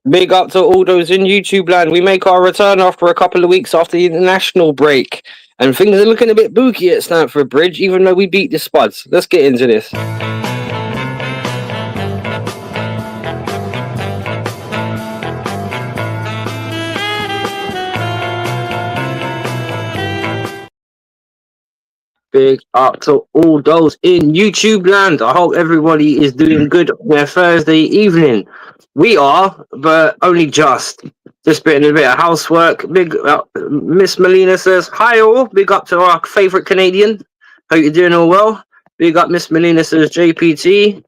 Big up to all those in YouTube land. We make our return after a couple of weeks after the international break. And things are looking a bit booky at Stamford Bridge, even though we beat the Spuds. Let's get into this. Big up to all those in YouTube land. I hope everybody is doing good on their Thursday evening. We are, but only just. Just been a bit of housework. Big Miss Melina says, hi all. Big up to our favourite Canadian. Hope you're doing all well. Big up Miss Melina says, JPT.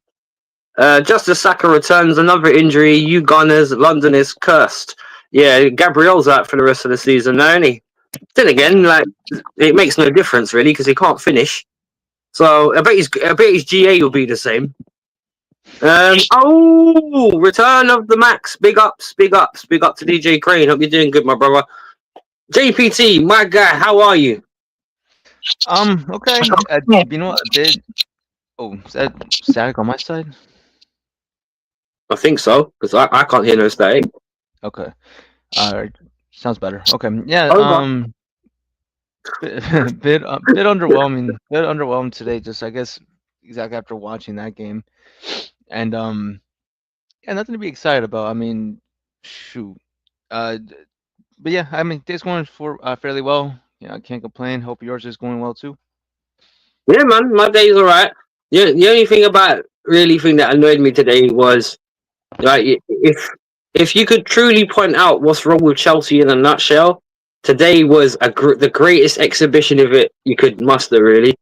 Justice Saka returns, another injury. You Gunners, London is cursed. Yeah, Gabriel's out for the rest of the season now, isn't he? Then again, like, it makes no difference really because he can't finish. So I bet his GA will be the same. Return of the Max. Big ups big up to DJ Crane. Hope you're doing good, my brother. JPT, my guy, how are you? Okay. You know what? Is that static on my side? I think so because I can't hear no static. Okay. Sounds better. Okay. Yeah. Bit underwhelming. Bit underwhelmed today. Just I guess exactly after watching that game, and yeah, nothing to be excited about. I mean, shoot. But yeah, I mean, day's going for fairly well. Yeah, I can't complain. Hope yours is going well too. Yeah, man, my day's alright. The only thing that annoyed me today was like if you could truly point out what's wrong with Chelsea in a nutshell, today was the greatest exhibition of it you could muster. Really,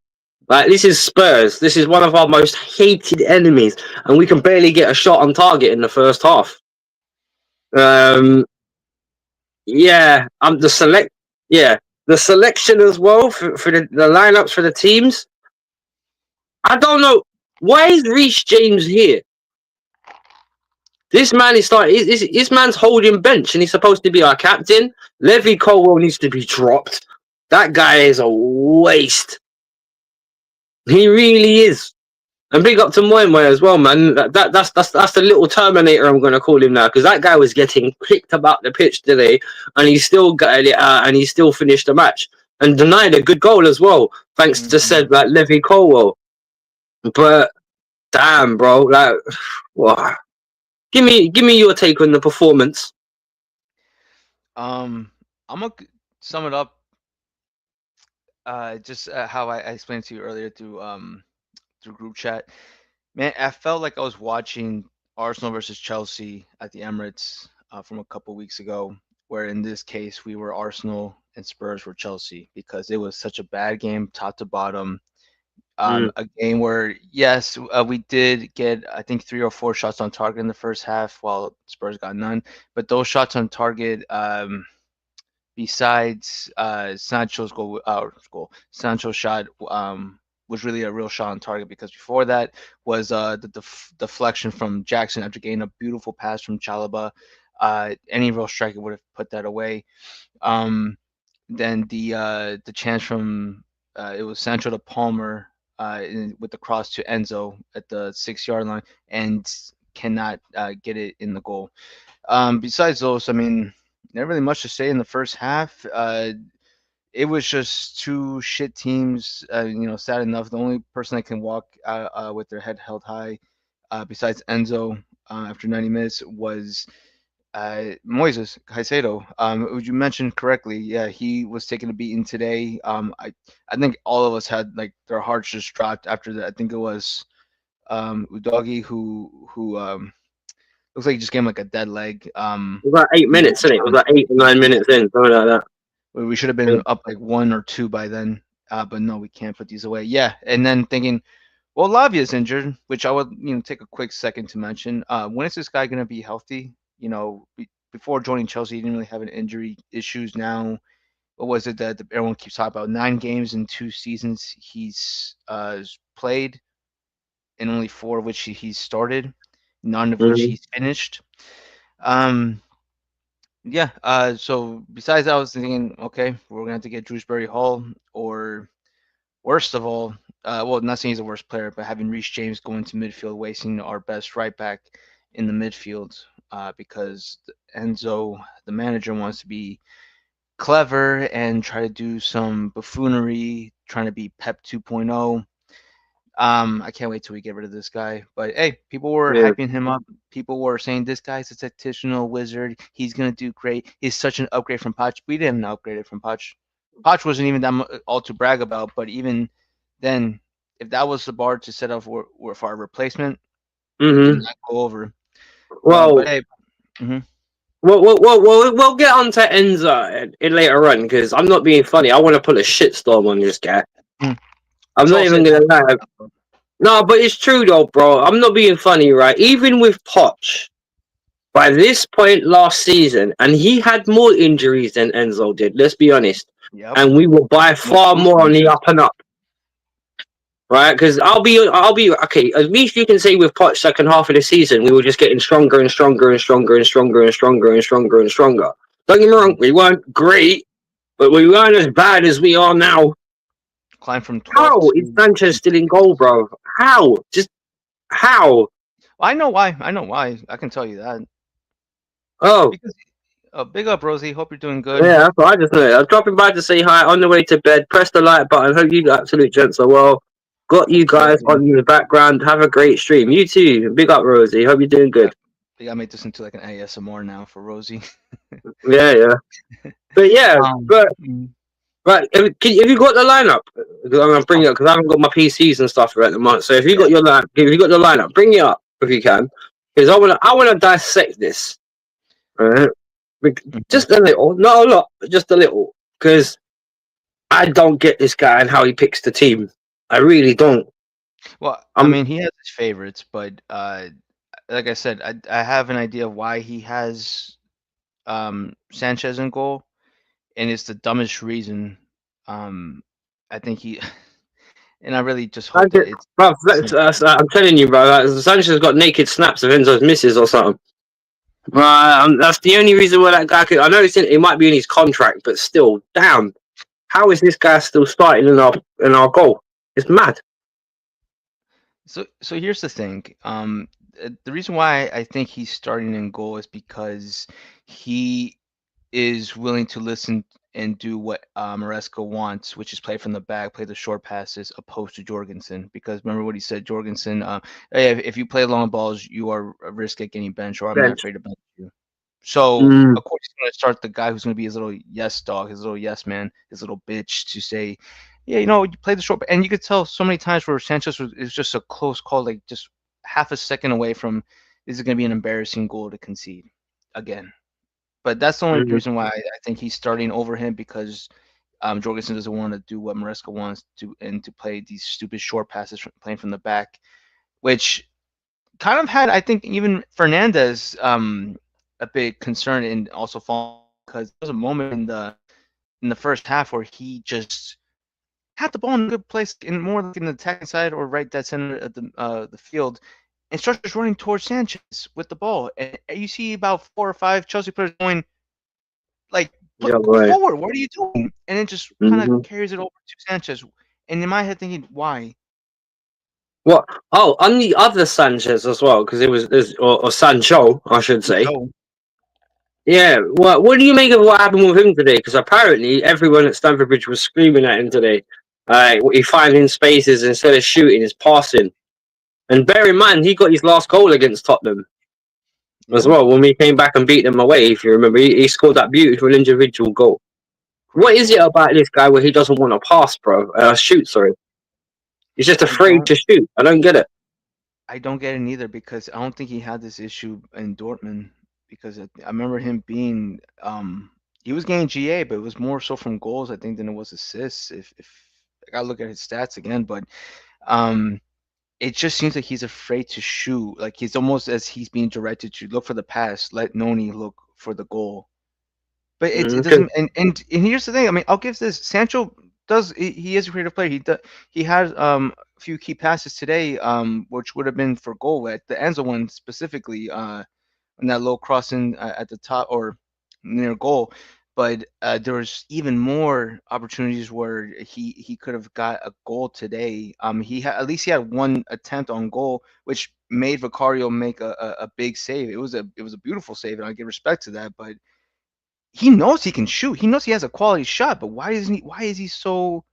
like this is Spurs. This is one of our most hated enemies, and we can barely get a shot on target in the first half. Um, yeah, the selection as well for the lineups for the teams. I don't know why is Reece James here. This man is starting. This man's holding bench, and he's supposed to be our captain. Levy Colwell needs to be dropped. That guy is a waste. He really is. And big up to Moy as well, man. That's the little Terminator I'm going to call him now because that guy was getting kicked about the pitch today, and he still got it and he still finished the match and denied a good goal as well, thanks to said like Levy Colwell. But damn, bro, like, wow. Give me your take on the performance. I'm gonna sum it up. Just how I explained to you earlier through group chat. Man, I felt like I was watching Arsenal versus Chelsea at the Emirates from a couple weeks ago, where in this case we were Arsenal and Spurs were Chelsea because it was such a bad game, top to bottom. A game where yes, we did get I think 3 or 4 shots on target in the first half, while Spurs got none. But those shots on target, besides Sancho's Sancho's shot was really a real shot on target because before that was the deflection from Jackson after getting a beautiful pass from Chalobah. Any real striker would have put that away. Then the chance from it was Sancho to Palmer with the cross to Enzo at the 6-yard line and cannot get it in the goal. Besides those, I mean, not really much to say in the first half. It was just two shit teams. Sad enough, the only person that can walk with their head held high, besides Enzo, after 90 minutes was Moises Caicedo. You mentioned correctly. Yeah, he was taking a beating today. I think all of us had like their hearts just dropped after that. I think it was Udogi who looks like he just gave him like a dead leg. It was like 8 minutes, isn't it? It was like 8 or 9 minutes in, something like that. We should have been up like 1 or 2 by then. But no, we can't put these away. Yeah, and then thinking, well, Lavia's injured, which I would take a quick second to mention. When is this guy going to be healthy? Before joining Chelsea, he didn't really have any injury issues. Now, what was it that everyone keeps talking about? 9 games in 2 seasons he's played, and only 4 of which he's started, none of which he's finished. Yeah. So besides that, I was thinking, okay, we're gonna have to get Drewsbury Hall, or worst of all, well, not saying he's the worst player, but having Reece James go into midfield, wasting our best right back in the midfield. because Enzo, the manager, wants to be clever and try to do some buffoonery, trying to be Pep 2.0. I can't wait till we get rid of this guy. But hey, people were Yeah. hyping him up. People were saying this guy's a tactical wizard. He's gonna do great. He's such an upgrade from Poch. We didn't upgrade it from Poch. Poch wasn't even that all to brag about. But even then, if that was the bar to set up for our replacement, it did Mm-hmm. not go over. But Well, hey, mhm. we'll get on to Enzo in later on because I'm not being funny. I want to put a shitstorm on this guy. Mm. I'm not Troll even said gonna that. lie. No, but it's true though, bro. I'm not being funny, right? Even with Poch, by this point last season, and he had more injuries than Enzo did. Let's be honest, Yep. and we were by More far crucial more on the injuries. up and up, right? Because I'll be okay. At least you can say with Poch, second half of the season, we were just getting stronger and stronger and stronger and stronger and stronger and stronger and stronger. Don't get me wrong, we weren't great, but we weren't as bad as we are now. Climb from 12 How is to. Sanchez still in goal, bro? How? Just how? I know why. I know why. I can tell you that. Oh, Because big up, Rosie. Hope you're doing good. yeah, that's what I just know. I was dropping by to say hi on the way to bed. Press the like button. Hope you absolute gents are well. Got you guys Absolutely. on in the background. Have a great stream. You too. Big up, Rosie. Hope you're doing Yeah, good. we gotta make this into like an ASMR now for Rosie. Yeah, yeah. But yeah, Um, but mm, right. Have you got the lineup? Because I'm gonna bring oh, it up because I haven't got my PCs and stuff right at the moment. So if you yeah. got your line, if you got the lineup, bring it up if you can. Because I wanna dissect this. Right? Mhm. Just a little, not a lot, but just a little. Because I don't get this guy and how he picks the team. I really don't. Well, I I'm mean, he has his favorites, but like I said, I have an idea of why he has Sanchez in goal, and it's the dumbest reason. Um, I think he, and I really just I hope that get, it's bro, simple. I'm telling you, bro. Sanchez got naked snaps of Enzo's misses or something. That's the only reason why that guy could. I know it might be in his contract, but still, damn. How is this guy still starting in our goal? It's mad. So here's the thing. The reason why I think he's starting in goal is because he is willing to listen and do what Maresca wants, which is play from the back, play the short passes, opposed to Jorgensen. Because remember what he said, Jorgensen, hey, if you play long balls, you are a risk at getting benched, or I'm not Bench. afraid to bench you. So Mm, of course he's going to start the guy who's going to be his little yes dog, his little yes man, his little bitch to say, yeah, you play the short, and you could tell so many times where Sanchez is just a close call, like just half a second away from this is going to be an embarrassing goal to concede again. But that's the only mm, reason why I think he's starting over him because Jorgensen doesn't want to do what Maresca wants to and to play these stupid short passes playing from the back, which kind of had I think even Fernandez a big concern and also falling because there was a moment in the first half where he just had the ball in a good place in more like in the attacking side or right dead center of the field and starts just running towards Sanchez with the ball and you see about 4 or 5 Chelsea players going like yeah, go right. forward, what are you doing? And it just kind of Mm-hmm. carries it over to Sanchez. And in my head thinking, why? What? Oh, on the other Sanchez as well, because or Sancho, I should say. Joe, Yeah. What do you make of what happened with him today? Because apparently everyone at Stamford Bridge was screaming at him today. He finding spaces instead of shooting, is passing. And bear in mind, he got his last goal against Tottenham as yeah, well when we came back and beat them away. If you remember, he scored that beautiful individual goal. What great is it goal. about this guy where he doesn't want to pass, bro? Shoot, sorry. He's just I afraid don't to shoot. I don't get it. I don't get it either because I don't think he had this issue in Dortmund because I remember him being he was getting GA, but it was more so from goals I think than it was assists. If I gotta look at his stats again, but um it just seems like he's afraid to shoot. Like he's almost as he's being directed to look for the pass, let Noni look for the goal. But it Because doesn't and here's the thing. I mean, I'll give this Sancho does he is a creative player. He had a few key passes today which would have been for goal at the Enzo one specifically in that low crossing at the top or near goal. but there was even more opportunities where he could have got a goal today. At least he had one attempt on goal, which made Vicario make a big save. It was a beautiful save, and I give respect to that. But he knows he can shoot. He knows he has a quality shot. But why is he so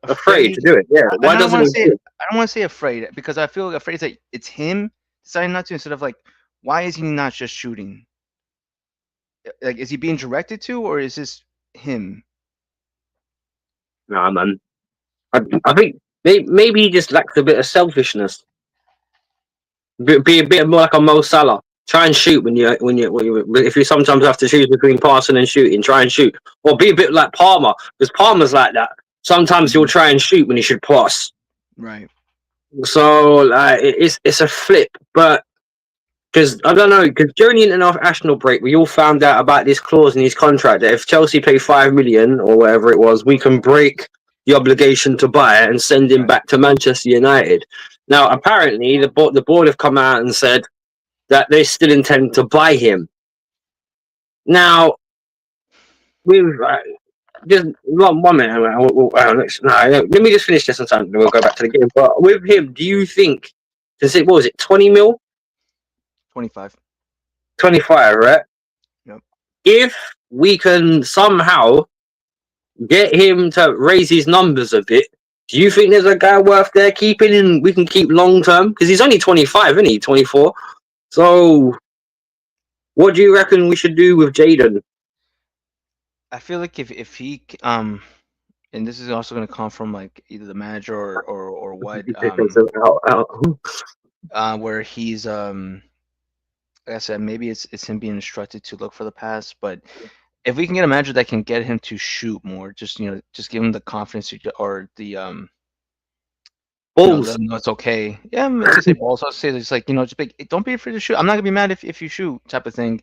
Afraid afraid? to do it. Yeah. And Why doesn't he do it? I don't want to say afraid because I feel afraid that it's him deciding not to instead of like why is he not just shooting? Like is he being directed to or is this him? Nah, man. I think maybe he just lacks a bit of selfishness. Be a bit more like a Mo Salah. Try and shoot when you if you sometimes have to choose between passing and shooting. Try and shoot, or be a bit like Palmer because Palmer's like that. Sometimes he'll try and shoot when he should pass. Right. So it's a flip, but because I don't know, because during the international break, we all found out about this clause in his contract that if Chelsea pay 5 million or whatever it was, we can break the obligation to buy it and send him back to Manchester United. Now, apparently, the board have come out and said that they still intend to buy him. Now, we've just 1 minute. Let me just finish this and we'll go back to the game. But with him, do you think? What was it? 20 mil? 25. 25, right? Yep. If we can somehow get him to raise his numbers a bit, do you think there's a guy worth there keeping and we can keep long term? Because he's only 25, isn't he? 24. So, what do you reckon we should do with Jaden? I feel like if he and this is also going to come from like either the manager or what where he's like I said, maybe it's him being instructed to look for the pass, but if we can get a manager that can get him to shoot more, just just give him the confidence or the balls. let him know it's okay. Yeah, I'm gonna say balls. I'll say it's like just don't be afraid to shoot. I'm not gonna be mad if you shoot, type of thing,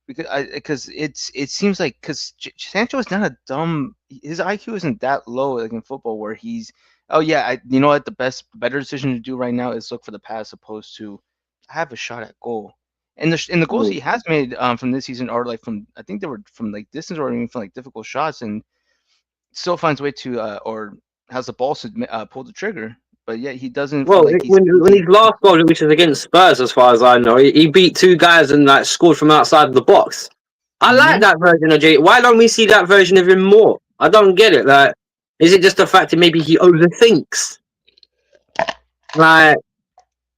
because it seems like because Sancho is not a dumb. His IQ isn't that low like in football where he's you know what the better decision to do right now is look for the pass opposed to have a shot at goal. And the goals he has made from this season are like from I think they were from like distance or even from like difficult shots and still finds a way to or has the balls to pull the trigger. But yet he doesn't feel Well, like when his last goal, which is against Spurs, as far as I know, he beat 2 guys and like scored from outside the box. I like that version of Jay. Why don't we see that version of him more? I don't get it. Like, is it just the fact that maybe he overthinks? Like,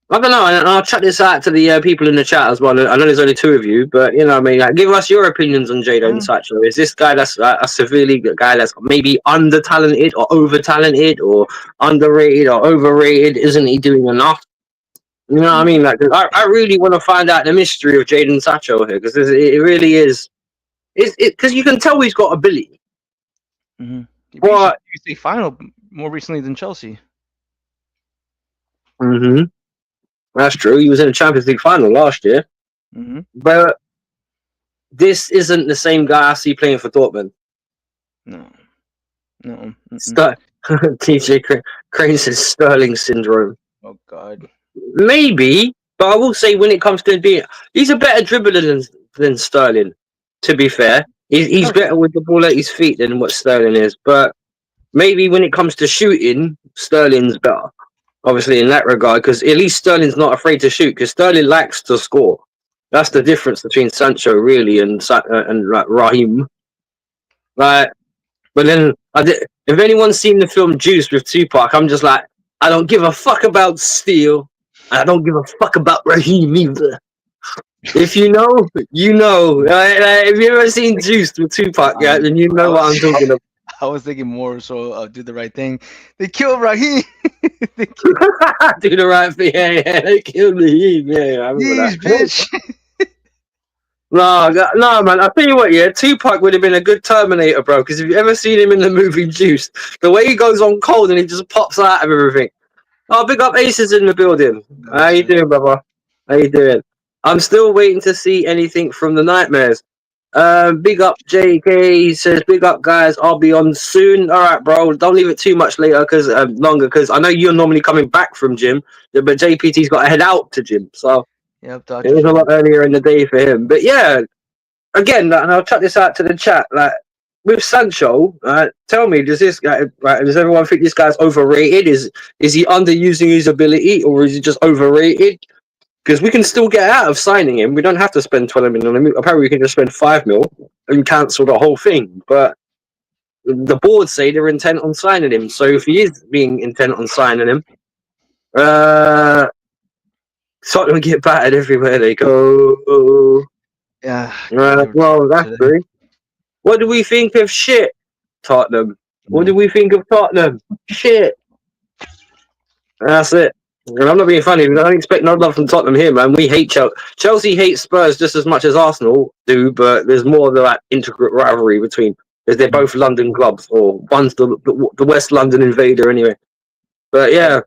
I don't know. And I'll chat this out to the people in the chat as well. I know there's only 2 of you, but you know what I mean. Like, give us your opinions on Jadon Sancho. Is this guy that's a severely good guy that's maybe under talented or over talented or underrated or overrated? Isn't he doing enough? You know what I mean? Like, I really want to find out the mystery of Jadon Sancho here because it really is. Because you can tell he's got ability. Mm-hmm. But the final more recently than Chelsea. Mm-hmm. That's true. He was in the Champions League final last year. Mm-hmm. But this isn't the same guy I see playing for Dortmund. No. TJ Crane says Sterling syndrome. Oh, God. Maybe, but I will say when it comes to being... He's a better dribbler than Sterling, to be fair. He's better with the ball at his feet than what Sterling is. But maybe when it comes to shooting, Sterling's better. Obviously, in that regard, because at least Sterling's not afraid to shoot, because Sterling likes to score. That's the difference between Sancho, really, and like, Raheem. Like, but then, if anyone's seen the film Juice with Tupac, I'm just like, I don't give a fuck about Steel. I don't give a fuck about Raheem either. If you know, you know. Like, if you ever seen Juice with Tupac, then you know what I'm talking about. I was thinking more so do the right thing. They killed Raheem. Do the right thing. Yeah. They killed Raheem. Yeah, I remember that. Bitch. No, man. I'll tell you what, yeah, Tupac would have been a good Terminator, bro, because if you've ever seen him in the movie Juice, the way he goes on cold and he just pops out of everything. Oh, big up Aces in the building. How you doing, brother? How you doing? I'm still waiting to see anything from the Nightmares. Big up JK. He says, big up, guys. I'll be on soon. All right, bro. Don't leave it too much later, longer, because I know you're normally coming back from gym, but JPT's got to head out to gym, so Yep, it was a lot earlier in the day for him. But yeah, again, and I'll chuck this out to the chat. Like with Sancho, tell me, does this guy? Right, does everyone think this guy's overrated? Is he underusing his ability, or is he just overrated? Because we can still get out of signing him. We don't have to spend 12 million on him. Apparently, we can just spend 5 mil and cancel the whole thing. But the board say they're intent on signing him. So if he is being intent on signing him, Tottenham get battered everywhere they go. Yeah. Well, that's true. What do we think of shit, Tottenham? What do we think of Tottenham? Shit. That's it. And I'm not being funny. I don't expect no love from Tottenham here, man. We hate Chelsea. Chelsea hates Spurs just as much as Arsenal do, but there's more of that intricate rivalry between, because they're both London clubs, or one's the West London invader anyway. But yeah.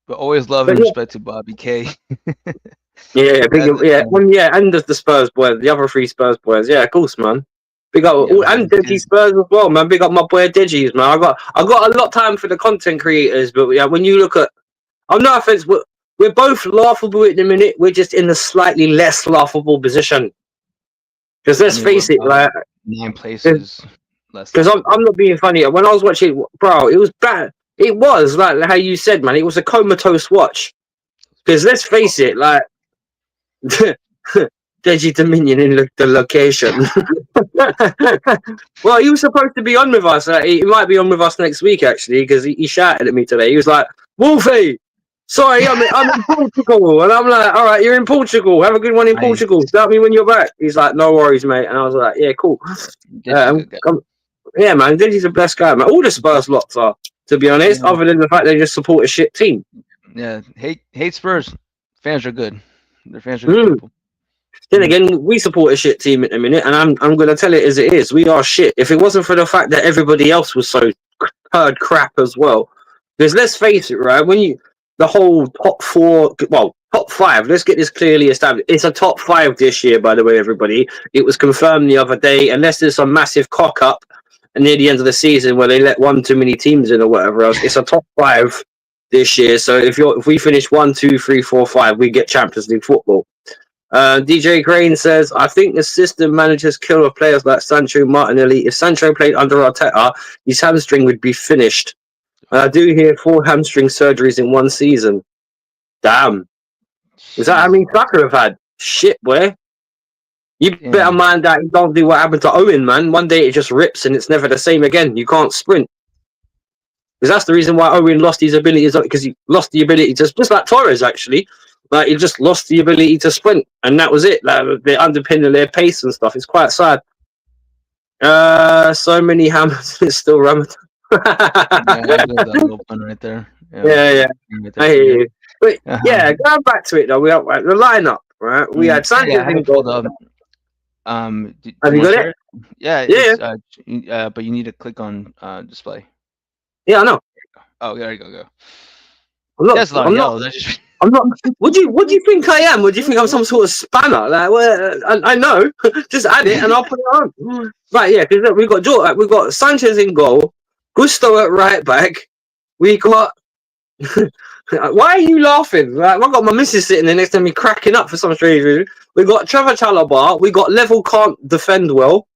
But always love and respect to Bobby K. Yeah, and the Spurs boys, the other 3 Spurs boys. Yeah, of course, man. Big up, and Deji Spurs as well, man. Big up my boy Deji's, man. I got a lot of time for the content creators, but yeah, when you look at, I'm no offense, we're both laughable at the minute. We're just in a slightly less laughable position. Because let's face it, like 9 places less. Because I'm not being funny. When I was watching, bro, it was bad. It was like how you said, man. It was a comatose watch. Because let's face it, like. Deji Dominion in the location. Well, he was supposed to be on with us. He might be on with us next week, actually, because he shouted at me today. He was like, Wolfie, sorry, I'm in Portugal. And I'm like, all right, you're in Portugal. Have a good one in Portugal. Start me when you're back. He's like, no worries, mate. And I was like, yeah, cool. Yeah, man, Deji's the best guy, man. All the Spurs lots are, to be honest, other than the fact they just support a shit team. Yeah, hate Spurs. Fans are good. Their fans are good people. Then again, we support a shit team in a minute, and I'm going to tell it as it is. We are shit. If it wasn't for the fact that everybody else was so herd crap as well, because let's face it, right? When the whole top 5. Let's get this clearly established. It's a top 5 this year, by the way, everybody. It was confirmed the other day. Unless there's some massive cock up near the end of the season where they let one too many teams in or whatever else, it's a top 5 this year. So if we finish 1, 2, 3, 4, 5, we get Champions League football. DJ Crane says, I think the system manages killer players like Sancho Martinelli. If Sancho played under Arteta, his hamstring would be finished. I do hear 4 hamstring surgeries in 1 season. Damn. Is that how many Tucker have had? Shit, boy. You better mind that you don't do what happened to Owen, man. One day it just rips and it's never the same again. You can't sprint. Because that's the reason why Owen lost his ability, because he lost the ability to, just like Torres, actually. Like, he just lost the ability to sprint, and that was it. Like, they're underpinning their pace and stuff. It's quite sad. So many hammers. It's still Ramadan. That little pun right there. Yeah. I hear you. But yeah, going back to it though, we have the lineup, right? We had Sanchez in goal. Have you got it? Yeah. But you need to click on display. Yeah, I know. Oh, there you go. That's a lot of yellow. I'm not. What do you think I am? What do you think I'm some sort of spanner? Like, well, I know. Just add it and I'll put it on. Right, yeah. Because we've got Sanchez in goal, Gusto at right back. We got. Why are you laughing? Like, I've got my missus sitting there next to me, cracking up for some strange reason. We got Trevor Chalobah. We got Level can't defend well.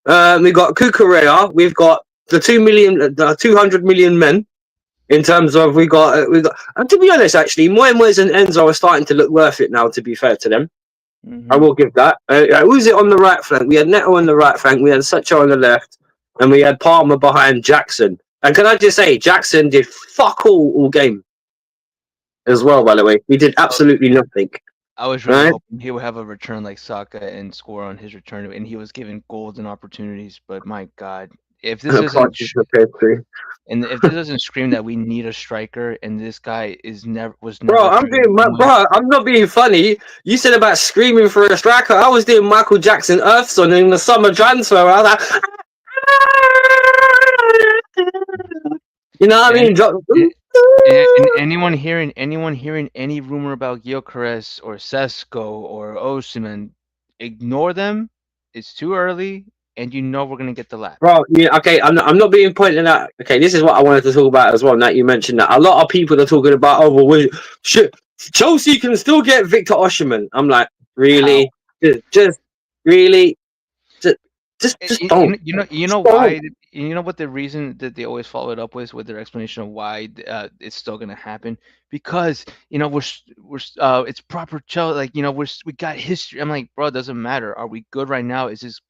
We got Kukurea. We've got the 200 million men. In terms of we got, and to be honest, actually, Moyes and Enzo are starting to look worth it now. To be fair to them, I will give that. Who's it on the right flank? We had Neto on the right flank. We had Sancho on the left, and we had Palmer behind Jackson. And can I just say, Jackson did fuck all game as well. By the way, he did absolutely nothing. I was really hoping he would have a return like Saka and score on his return, and he was given goals and opportunities. But my God. If this doesn't scream that we need a striker, and this guy I'm not being funny. You said about screaming for a striker. I was doing Michael Jackson Earthsong in the summer transfer. I was like, you know what I mean? And anyone hearing any rumor about Gyökeres or Sesko or Osimhen, ignore them. It's too early. And you know we're gonna get the lap. Bro, yeah, okay, I'm not being pointed out. Okay, this is what I wanted to talk about as well. Now you mentioned that a lot of people are talking about, shit, Chelsea can still get Victor Osimhen. I'm like, really? Just Really, just, just don't. You know Just don't. why? You know what the reason that they always follow it up with their explanation of why it's still gonna happen? Because it's proper Chelsea. Like we got history. I'm like, bro, it doesn't matter. Are we good right now? Is this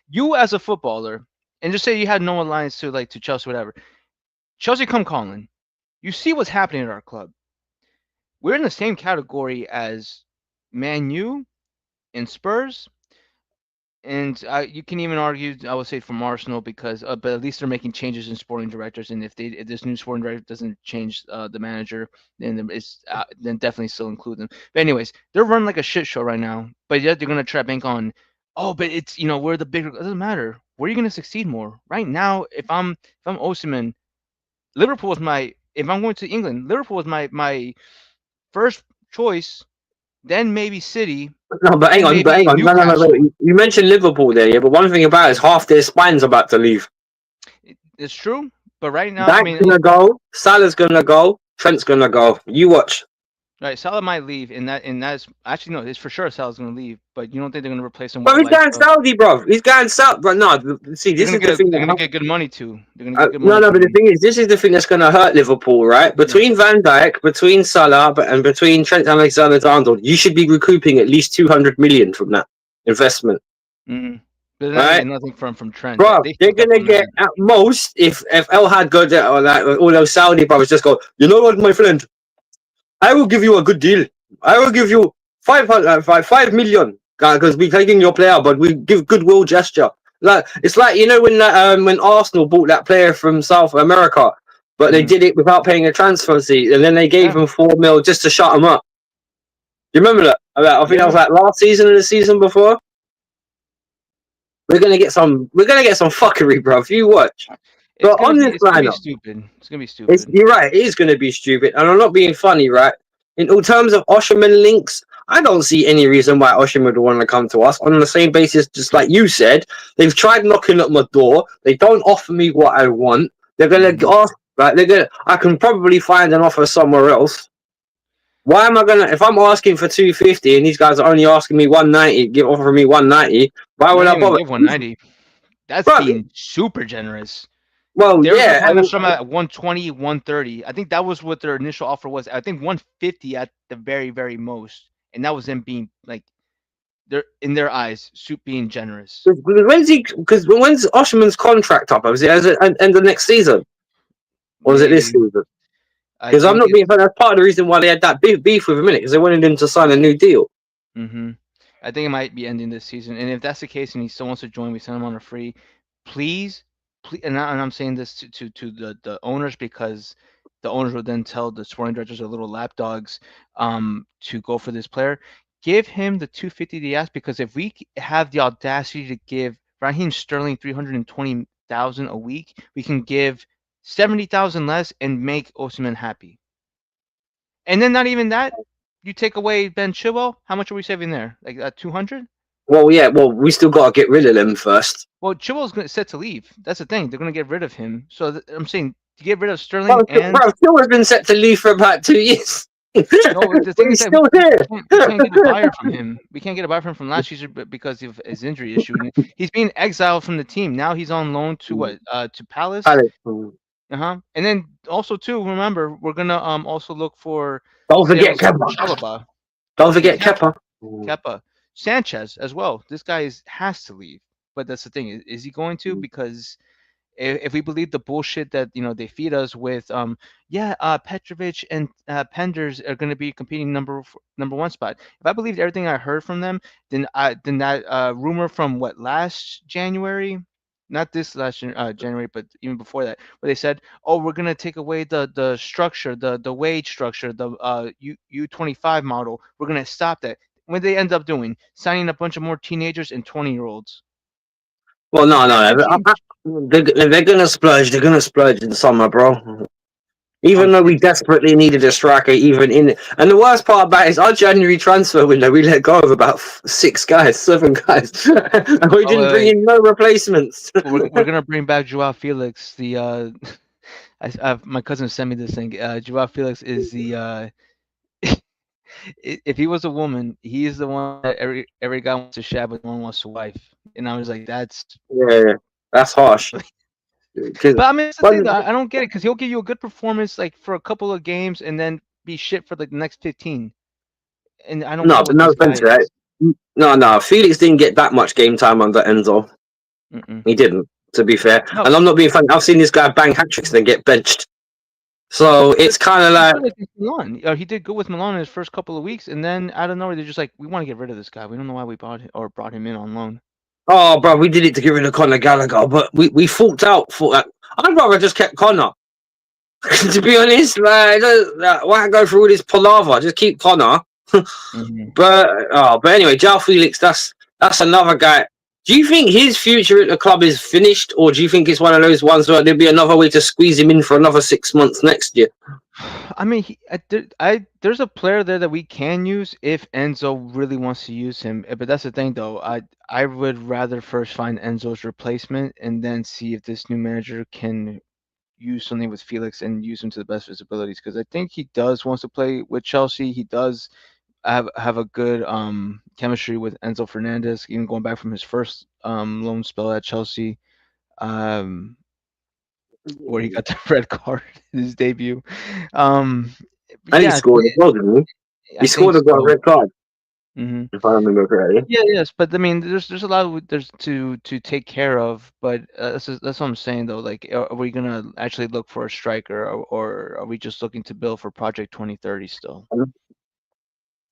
you as a footballer, and just say you had no alliance to Chelsea, whatever. Chelsea come calling. You see what's happening at our club. We're in the same category as Man U and Spurs. And you can even argue, I would say, from Arsenal because, but at least they're making changes in sporting directors. And if this new sporting director doesn't change the manager, then it's then definitely still include them. But anyways, they're running like a shit show right now. But yet they're gonna try to bank on, oh, but it's we're the bigger. It doesn't matter. Where are you gonna succeed more? Right now, if I'm Osimhen, Liverpool is my. If I'm going to England, Liverpool is my first choice. Then maybe City. No, but hang Then on, maybe No, no, no, no. Newcastle. You mentioned Liverpool there, yeah. But one thing about it is half their spine's about to leave. It's true, but right now, I Dak's mean, gonna go. Salah's gonna go. Trent's gonna go. You watch. right, Salah might leave, and that's actually no, it's for sure Salah's gonna leave, but you don't think they're gonna replace him with Bro, the he's likes going of? Saudi, bro. He's going Saudi. But no, see, this is the thing. They're gonna get good money too. They're gonna get good No, money no, from but the him. thing is, this is the thing that's going to hurt Liverpool, right? Yeah. Between Van Dijk, between Salah, and between Trent Alexander-Arnold, you should be recouping at least 200 million from that investment, Mm-hmm. But they're not gonna right? get nothing from Trent. Bro, They they're fucked up gonna on get that. at most if El Had goes out or like all those Saudi brothers just go, you know what, my friend, I will give you a good deal. I will give you 5 million because we're taking your player, but we give goodwill gesture. Like it's like when Arsenal bought that player from South America, but they Mm-hmm. did it without paying a transfer fee, and then they gave Yeah, him 4 mil just to shut him up. Do you remember that? I think that was yeah. like last season or the season before. We're gonna get some. We're gonna get some fuckery, bro. If you watch, but on this It's gonna be lineup. stupid. It's gonna be stupid. You're right. It is going to be stupid, and I'm not being funny, right? In all terms of Osherman links, I don't see any reason why Osherman would want to come to us on the same basis. Just like you said, they've tried knocking at my door. They don't offer me what I want. They're gonna ask, right? They're gonna. I can probably find an offer somewhere else. Why am I gonna? If I'm asking for 250 and these guys are only asking me 190, offering me 190, why They're would not I even gonna bother? give 190. That's Bro, being super generous. well, They were yeah. planning on some at 120, 130. I think that was what their initial offer was. I think 150 at the very, very most, and that was them being like, they're in their eyes, soup being generous. Because when's Osherman's contract up? Was it as end of next season? Or was it this Maybe season? I Because I'm think not being it's. funny. That's part of the reason why they had that beef with him, because they wanted him to sign a new deal. Mm-hmm. I think it might be ending this season, and if that's the case, and he still wants to join, we send him on a free. Please, please, and I'm saying this to the owners because the owners will then tell the sporting directors or little lapdogs to go for this player. Give him the 250 he asked because if we have the audacity to give Raheem Sterling 320,000 a week, we can give 70,000 less and make Osimhen happy. And then not even that, you take away Ben Chilwell, how much are we saving there? Like 200? Well, yeah. Well, we still got to get rid of them first. Well, Chilwell's set to leave. That's the thing. They're going to get rid of him. So I'm saying to get rid of Bro, Sterling and still has been set to leave for about 2 years. no, the But thing is he's that still here. we can't get a buyer from him. We can't get a buyer from him from last season because of his injury issue. And he's being exiled from the team. Now he's on loan to what? To Palace. Palace. And then also too, remember we're gonna also look for Don't forget sales for Kepa. Chalobah Don't and forget Kepa. Kepa, Sanchez as well. This guy has to leave. But that's the thing. Is he going to? Because if we believe the bullshit that they feed us with, Petrovic and Penders are going to be competing number one spot. If I believed everything I heard from them, then that rumor from what last January, not this last January, but even before that, where they said, "Oh, we're going to take away the structure, the wage structure, the U25 model. We're going to stop that." What they end up doing, signing a bunch of more teenagers and 20-year-olds. Well, It's not no. going to change. They're gonna splurge. They're gonna splurge in summer, bro. Even though we It's desperately needed a striker, even in it. And the worst part about it is our January transfer window, we let go of about 7 guys, and we didn't bring in no replacements. we're gonna bring back Joao Felix. The my cousin sent me this thing. Joao Felix is the If he was a woman, he is the one that every guy wants to shab, but no one wants to wife. And I was like, that's. Yeah, that's harsh. 'Cause- But I mean, it's the but thing. I don't get it because he'll give you a good performance like for a couple of games and then be shit for like the next 15. And I don't no, get but what no this guy offense, right? is. No. Felix didn't get that much game time under Enzo. Mm-mm. He didn't, to be fair. No, And I'm not being funny. I've seen this guy bang hat tricks and then get benched. So but it's kind of he like, did it against Milan. He did good with Milan in his first couple of weeks, and then out of nowhere they're just like, we want to get rid of this guy. We don't know why we brought him in on loan. oh, bro, we did it to get rid of Conor Gallagher, but we forked out for that. I'd rather just kept Conor. To be honest, why go through all this palaver? Just keep Conor. Mm-hmm. But anyway, Jao Felix, that's another guy. Do you think his future at the club is finished, or do you think it's one of those ones where there'll be another way to squeeze him in for another 6 months next year? I mean, there's a player there that we can use if Enzo really wants to use him. But that's the thing, though. I would rather first find Enzo's replacement and then see if this new manager can use something with Felix and use him to the best of his abilities. Because I think he does wants to play with Chelsea. He does have a good chemistry with Enzo Fernandez, even going back from his first loan spell at Chelsea. Um, where he got the red card in his debut. Um, And he yeah, scored as well, didn't he? He I think scored a so. red card, Hmm. if I remember correctly. Yeah, yes, but I mean, there's a lot there's to take care of, but that's what I'm saying though. Like, are we gonna actually look for a striker, or are we just looking to build for Project 2030 still?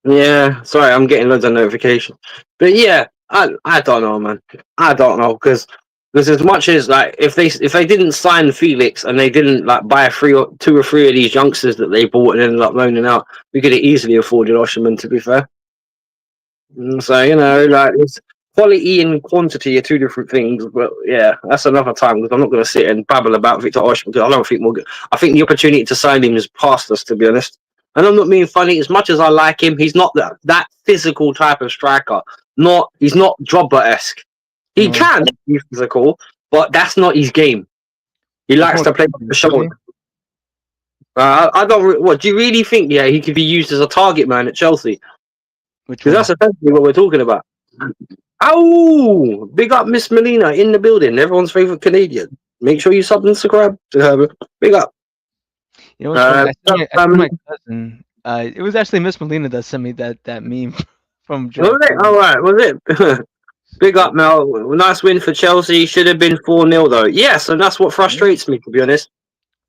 Yeah, sorry, I'm getting loads of notifications. But yeah, I don't know, man. I don't know because as much as like if they didn't sign Felix and they didn't like buy two or three of these youngsters that they bought and ended up loaning out, we could have easily afforded Osherman. To be fair, so like it's quality and quantity are two different things. But yeah, that's another time because I'm not going to sit and babble about Victor Osherman because I don't think we'll. I think the opportunity to sign him is past us, to be honest. And I'm not being funny. As much as I like him, he's not that physical type of striker. He's not Drogba-esque. He No, can be physical, but that's not his game. He he's likes more to play off the creative, isn't he? shoulder. I don't. What do you really think? Yeah, he could be used as a target man at Chelsea Which because one? that's essentially what we're talking about. Oh, big up Miss Melina in the building. Everyone's favorite Canadian. Make sure you subscribe to her. Big up. You know what's funny? I sent Um, my cousin. It was actually Miss Molina that sent me that meme from was Draft it? TV. All right. Was it? Big up, Mel. Nice win for Chelsea. Should have been 4-0 though. Yes, and that's what frustrates me, to be honest.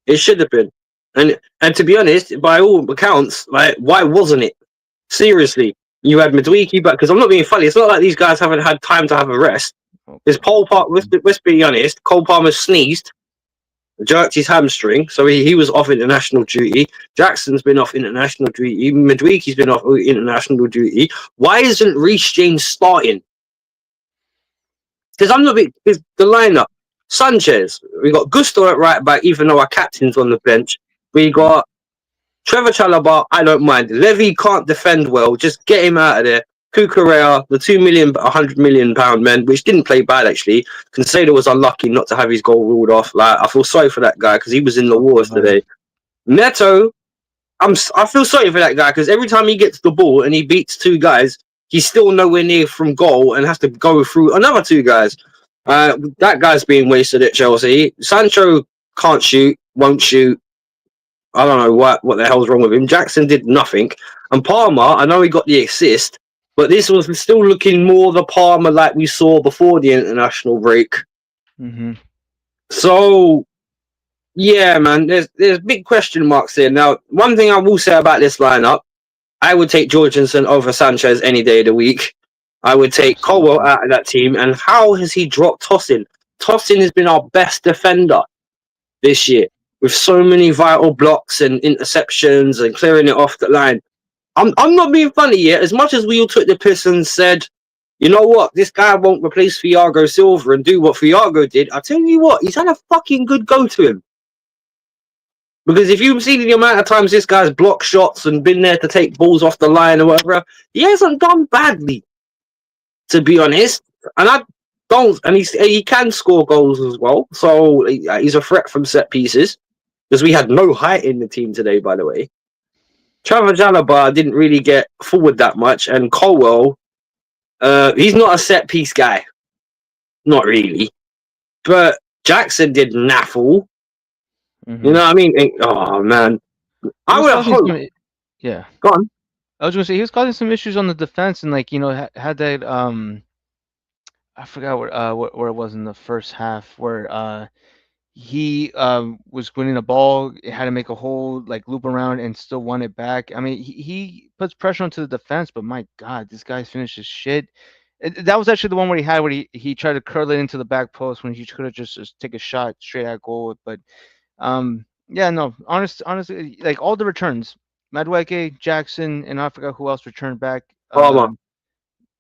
It should have been. And to be honest, by all accounts, like why wasn't it? Seriously. You had Madwiki back because I'm not being funny. It's not like these guys haven't had time to have a rest. There's Cole Palmer. Let's be honest. Cole Palmer sneezed, jerked his hamstring, so he was off international duty. Jackson's been off international duty. Madwiki's been off international duty. Why isn't Reece James starting? Because I'm not because the lineup. Sanchez, we got Gusto at right back, even though our captain's on the bench. We got Trevor Chalobah, I don't mind. Levy can't defend well, just get him out of there. Cucurella, the 2 million, 100 million pound man, which didn't play bad actually. Concedo was unlucky not to have his goal ruled off. Like I feel sorry for that guy because he was in the wars today. Neto, I feel sorry for that guy because every time he gets the ball and he beats two guys, he's still nowhere near from goal and has to go through another two guys. That guy's being wasted at Chelsea. Sancho can't shoot, won't shoot. I don't know what the hell's wrong with him. Jackson did nothing. And Palmer, I know he got the assist, but this was still looking more the Palmer like we saw before the international break. Mm-hmm. So, yeah, man, there's big question marks here. Now, one thing I will say about this lineup, I would take Jorgensen over Sanchez any day of the week. I would take Colwell out of that team. And how has he dropped Tosin? Tosin has been our best defender this year with so many vital blocks and interceptions and clearing it off the line. I'm not being funny yet. As much as we all took the piss and said, you know what, this guy won't replace Thiago Silva and do what Thiago did. I tell you what, he's had a fucking good go to him. Because if you've seen the amount of times this guy's blocked shots and been there to take balls off the line or whatever, he hasn't done badly, to be honest. And I don't, and he can score goals as well. So he's a threat from set pieces. Because we had no height in the team today, by the way. Trevor Jalaba didn't really get forward that much, and Colwell, he's not a set piece guy, not really. But Jackson did naffle. You know what I mean? Oh man, He I was would causing hope. some, yeah. Go on. I was gonna say he was causing some issues on the defense, and like had that I forgot where it was in the first half where he was winning the ball, had to make a whole like loop around and still won it back. I mean, he puts pressure onto the defense, but my God, this guy's finishes shit. That was actually the one where he tried to curl it into the back post when he could have just take a shot straight at goal. But yeah, no, honestly, like all the returns, Madueke, Jackson, and I forgot who else returned back. Palmer.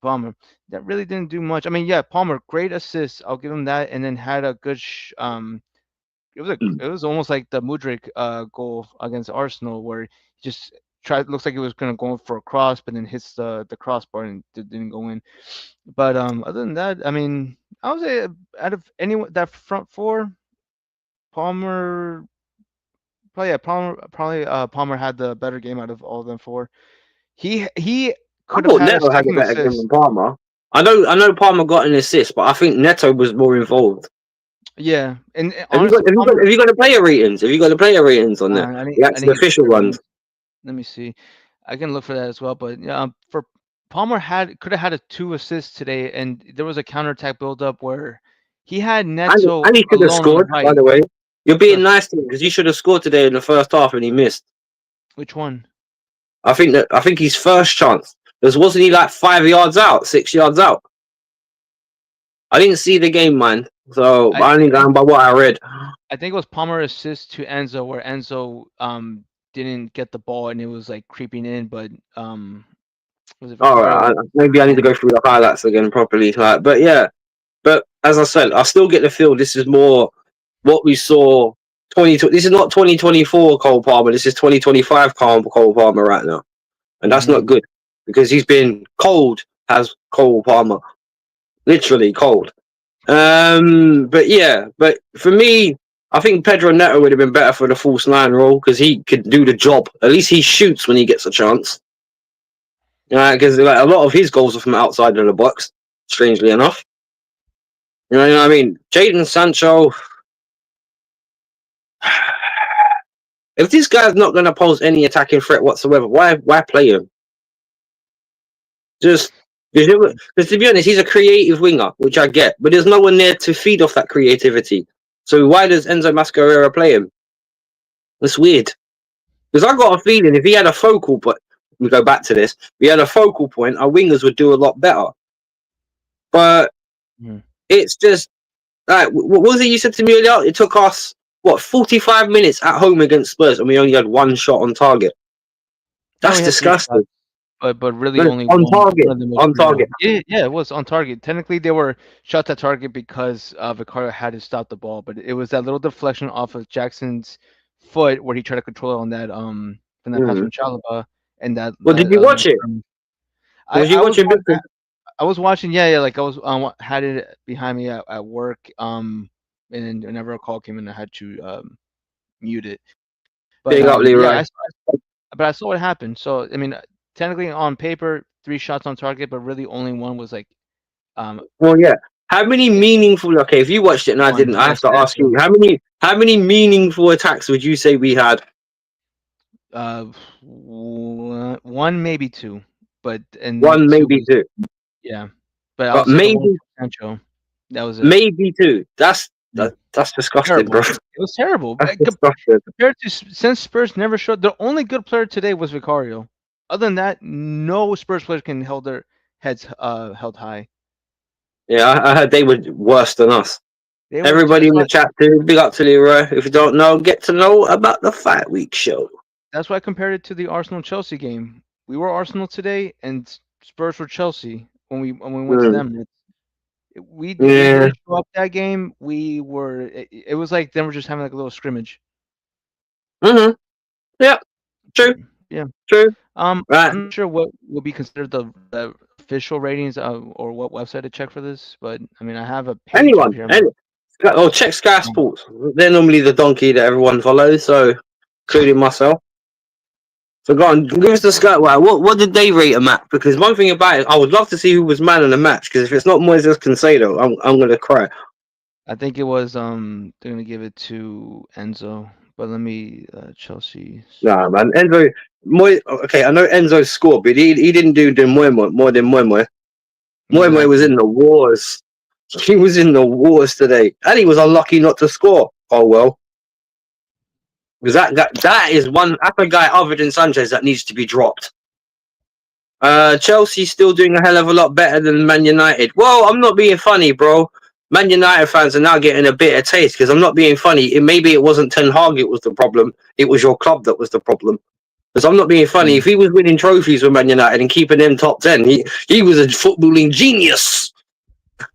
Palmer. That really didn't do much. I mean, yeah, Palmer, great assist. I'll give him that, and then had a good it was almost like the Mudryk goal against Arsenal where he just tried looks like he was gonna go for a cross but then hits the crossbar and didn't go in. But other than that, I mean, I would say out of anyone that front four, Palmer Palmer had the better game out of all of them four. He I could have thought had a Neto had a second better game assist. than Palmer. I know Palmer got an assist, but I think Neto was more involved. Yeah, and Have you got honestly, Palmer. have you got the player ratings? Have you got the player ratings on there? The I actual didn't get the official player ones. ratings. Let me see. I can look for that as well. But yeah, for Palmer could have had a two assists today, and there was a counterattack build-up where he had And Neto he should have alone on the scored, by right. the way. You're being But nice to him because he should have scored today in the first half and he missed. which one? I think his first chance. Because wasn't he like 5 yards out, 6 yards out? I didn't see the game, man. So I I only think going by what I read. I think it was Palmer assist to Enzo, where Enzo didn't get the ball and it was like creeping in, but was it All Vicario? right, maybe I need to go through the highlights again properly. Like, but yeah, but as I said, I still get the feel this is more what we saw. This is not 2024 Cole Palmer. This is 2025 Cole Palmer right now, and that's Mm-hmm. not good because he's been cold as Cole Palmer, literally cold. But yeah, but for me, I think Pedro Neto would have been better for the false nine role because he could do the job. At least he shoots when he gets a chance. Because like a lot of his goals are from outside of the box. Strangely enough, you know what I mean. Jadon Sancho. If this guy's not going to pose any attacking threat whatsoever, why play him? Just because to be honest, he's a creative winger, which I get, but there's no one there to feed off that creativity. So why does Enzo Mascarera play him? That's weird. Because I got a feeling if he had a focal point, we go back to this. If he had a focal point, our wingers would do a lot better. But it's just like what was it you said to me earlier? It took us 45 minutes at home against Spurs, and we only had one shot on target. No, That's he had three disgusting. shots, but really No, only on one. target, One of them was on Bruno. target. Yeah, it was on target. Technically, they were shots at target because Vicario had to stop the ball, but it was that little deflection off of Jackson's foot where he tried to control it on that from that pass Mm-hmm. from Chalaba and that Well, did you watch it? Was you I was watching Victor? I was watching, yeah, like I was had it behind me at work, and then whenever a call came in, I had to mute it. But Big up, yeah, Leroy. but I saw what happened. So I mean, technically on paper, three shots on target, but really only one was like um Well, yeah. How many meaningful? Okay, if you watched it and I one. didn't, I Yeah, have to ask you Sancho. how many meaningful attacks would you say we had? Uh, one maybe two, but and One, two maybe was two. yeah. But I would But say the one maybe, for Sancho, that was it. maybe two. Yeah. That's disgusting, Terrible. bro. It was terrible. That's disgusting. Compared to since Spurs never showed, the only good player today was Vicario. Other than that, no Spurs player can hold their heads held high. Yeah, I heard they were worse than us. They were Everybody just in the like chat too. Big up to Leroy. If you don't know, get to know about the Fight Week show. that's why I compared it to the Arsenal Chelsea game. We were Arsenal today, and Spurs were Chelsea when we went to Mm. them. We Yeah. didn't show up that game. We were it was like them were just having like a little scrimmage. Mm-hmm. Yeah. But, True. yeah. True. Right. I'm not sure what will be considered the official ratings or what website to check for this, but I mean I have a page up Anyone. here. Check Sky Sports. They're normally the donkey that everyone follows, so including myself. So go on, give us the scout. Right, what did they rate him at? Because one thing about it, I would love to see who was man in the match. Because if it's not Moises Cancedo, I'm gonna cry. I think it was they're gonna give it to Enzo, but let me Chelsea. Nah, man, Enzo. Okay, I know Enzo scored, but he didn't do more than Moi Moi. Moi Moi was Exactly. in the wars. He was in the wars today, and he was unlucky not to score. Oh well, because that is one. That's a guy other than Sanchez that needs to be dropped. Chelsea's still doing a hell of a lot better than Man United. Well, I'm not being funny, bro. Man United fans are now getting a bitter taste because I'm not being funny. Maybe it wasn't Ten Hag it was the problem. It was your club that was the problem. Because I'm not being funny. Mm. If he was winning trophies with Man United and keeping them top 10, he was a footballing genius.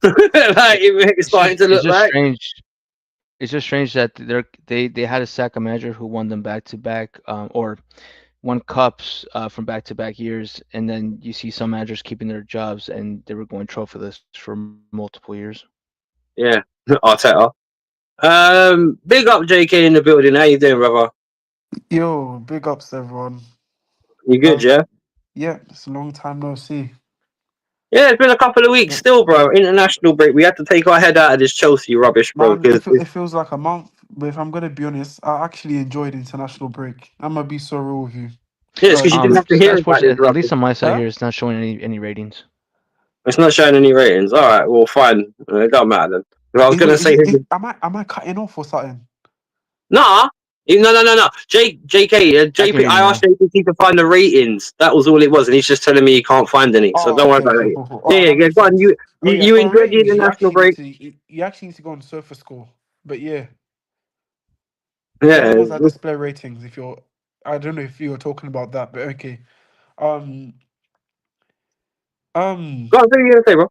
Like, it's starting to It's look just like. strange. It's just strange that they had a sack a manager who won them back to back or won cups from back to back years, and then you see some managers keeping their jobs and they were going trophyless for multiple years. Yeah, Arteta. Big up JK in the building. How you doing, brother? Yo, big ups everyone. You good, Um, yeah? yeah, it's a long time no see. Yeah, it's been a couple of weeks Yeah, still, bro. International break. We had to take our head out of this Chelsea rubbish, bro. man, Because it feels like a month, but if I'm gonna be honest, I actually enjoyed international break. I'm gonna be so real with you. yeah, it's because you didn't have to It's hear about this unfortunate. At rubbish. least on my side Huh? here, it's not showing any ratings. It's not showing any ratings. All right, well, fine. It don't matter then. 'Cause I was gonna say, Am I cutting off or something? nah. No. JK, I can JP. hear you I asked now. JP to find the ratings. That was all it was, and he's just telling me he can't find any. So Oh, don't worry okay, about cool, it. cool, cool. Yeah, Oh, yeah, that yeah. makes Go on. sense. Oh yeah, You for enjoyed the ratings, international break. you actually need to go on Surfer Score. But yeah, they're the Yeah. ones that display ratings. If you're, I don't know if you're talking about that, but okay. Um, um, Go on. What are you gonna say, bro?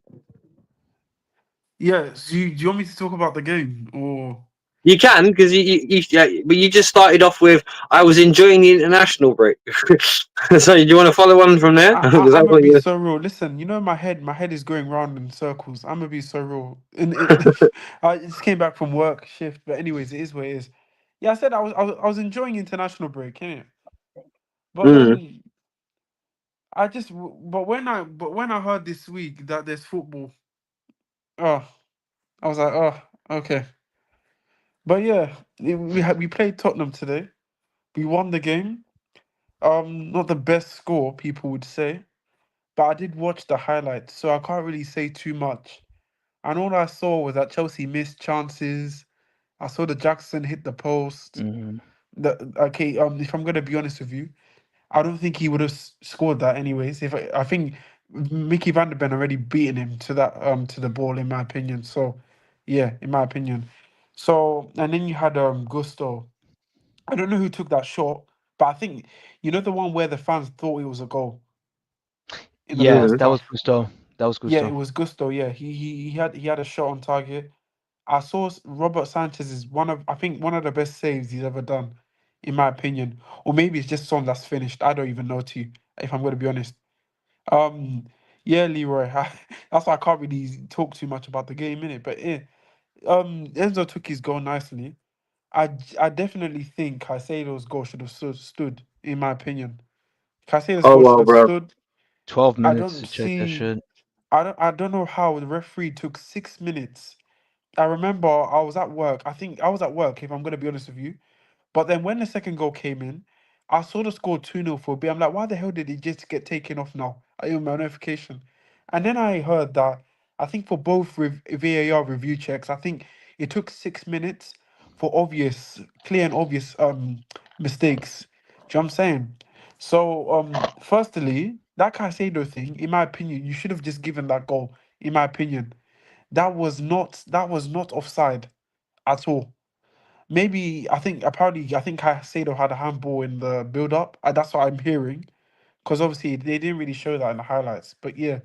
yeah. So do you want me to talk about the game or? You can because yeah, but you just started off with I was enjoying the international break. So do you want to follow on from there? Because I'm that's gonna what be you. so real. Listen, you know my head is going round in circles. I'm gonna be so real. I just came back from work shift, but anyways, it is what it is. Yeah, I said I was enjoying international break, innit? But Mm. then but when I heard this week that there's football, oh, I was like, oh, okay. But yeah, we played Tottenham today. We won the game. Not the best score, people would say, but I did watch the highlights, so I can't really say too much. And all I saw was that Chelsea missed chances. I saw the Jackson hit the post. Hmm. Okay, if I'm gonna be honest with you, I don't think he would have scored that anyways. If I think Mickey Van der Ben already beaten him to that to the ball in my opinion. So yeah, in my opinion. So and then you had Gusto. I don't know who took that shot, but I think you know the one where the fans thought it was a goal in the Yeah, first Mm. that was half. Gusto. That was Yeah, it Gusto. was Gusto. Yeah, he had a shot on target. I saw Robert Sanchez is I think one of the best saves he's ever done, in my opinion. Or maybe it's just something that's finished. I don't even know to you, if I'm gonna be honest. Um, yeah, Leroy. That's why I can't really talk too much about the game in it. But yeah, Enzo took his goal nicely. I definitely think Caicedo's goal should have stood, in my opinion. Caicedo's Oh goal should well, have bro. stood. 12 I minutes don't to check that see. shit. I don't know how the referee took 6 minutes. I remember I was at work. I think I was at work, if I'm going to be honest with you. But then when the second goal came in, I saw the score 2-0 for a bit. I'm like, why the hell did he just get taken off now? I opened my notification. And then I heard that I think for both VAR review checks, I think it took 6 minutes for clear and obvious mistakes. Do you know what I'm saying? So firstly, that Caicedo thing, in my opinion, you should have just given that goal, in my opinion. That was not offside at all. Maybe I think Caicedo had a handball in the build up. That's what I'm hearing. Because obviously they didn't really show that in the highlights. But yeah.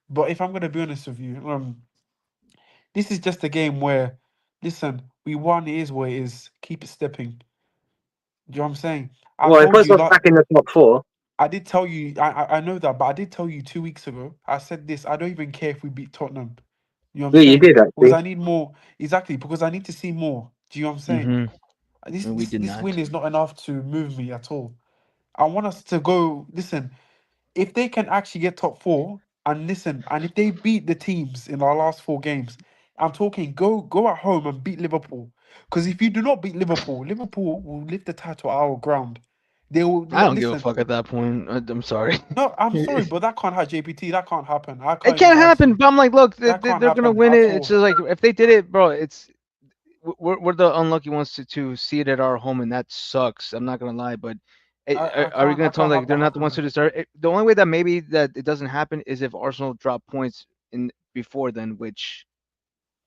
But if I'm gonna be honest with you, this is just a game where, listen, we won. It is what it is. Keep it stepping. Do you know what I'm saying? I Well, it told puts you us like back in the top four. I did tell you. I know that, but I did tell you 2 weeks ago. I said this. I don't even care if we beat Tottenham. You know what I'm Yeah, you saying? did Because actually. I need more. Exactly. Because I need to see more. Do you know what I'm saying? Hmm. This And we this did this win not. is not enough to move me at all. I want us to go. Listen, if they can actually get top four, and listen, and if they beat the teams in our last four games, I'm talking go at home and beat Liverpool. Because if you do not beat Liverpool, Liverpool will lift the title at our ground. They will I don't give a listen. fuck at that point. I'm sorry. No, I'm sorry, but that can't happen, JPT. That can't happen. I It can't even can't lie to happen, you. but I'm like, look, That can't they're gonna happen win at it. It's all. just like if they did it, bro. We're the unlucky ones to see it at our home, and that sucks. I'm not gonna lie, but are we I gonna tell them can't like have they're that not the ones happening. to deserve it? The only way that maybe that it doesn't happen is if Arsenal drop points in before then, which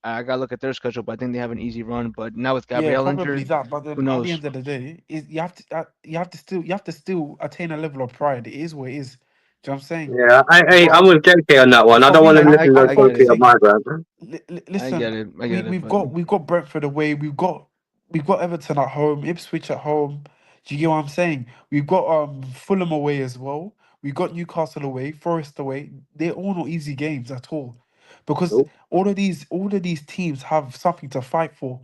I gotta look at their schedule, but I think they have an easy run. But now with Yeah, Gabriel probably injured, that. But then who at the knows? end of the day, you have to still attain a level of pride. It is what it is. Do you know what I'm saying? Yeah, I'm But with JK on that one. I for don't want me, them lifting those I've I got to get trophy it. on say, my ground. I listen, get it. I get it. But we've got Brentford away. We've got Everton at home, Ipswich at home. Do you get what I'm saying? We've got Fulham away as well. We've got Newcastle away, Forest away. They're all not easy games at all, because Nope. all of these teams have something to fight for.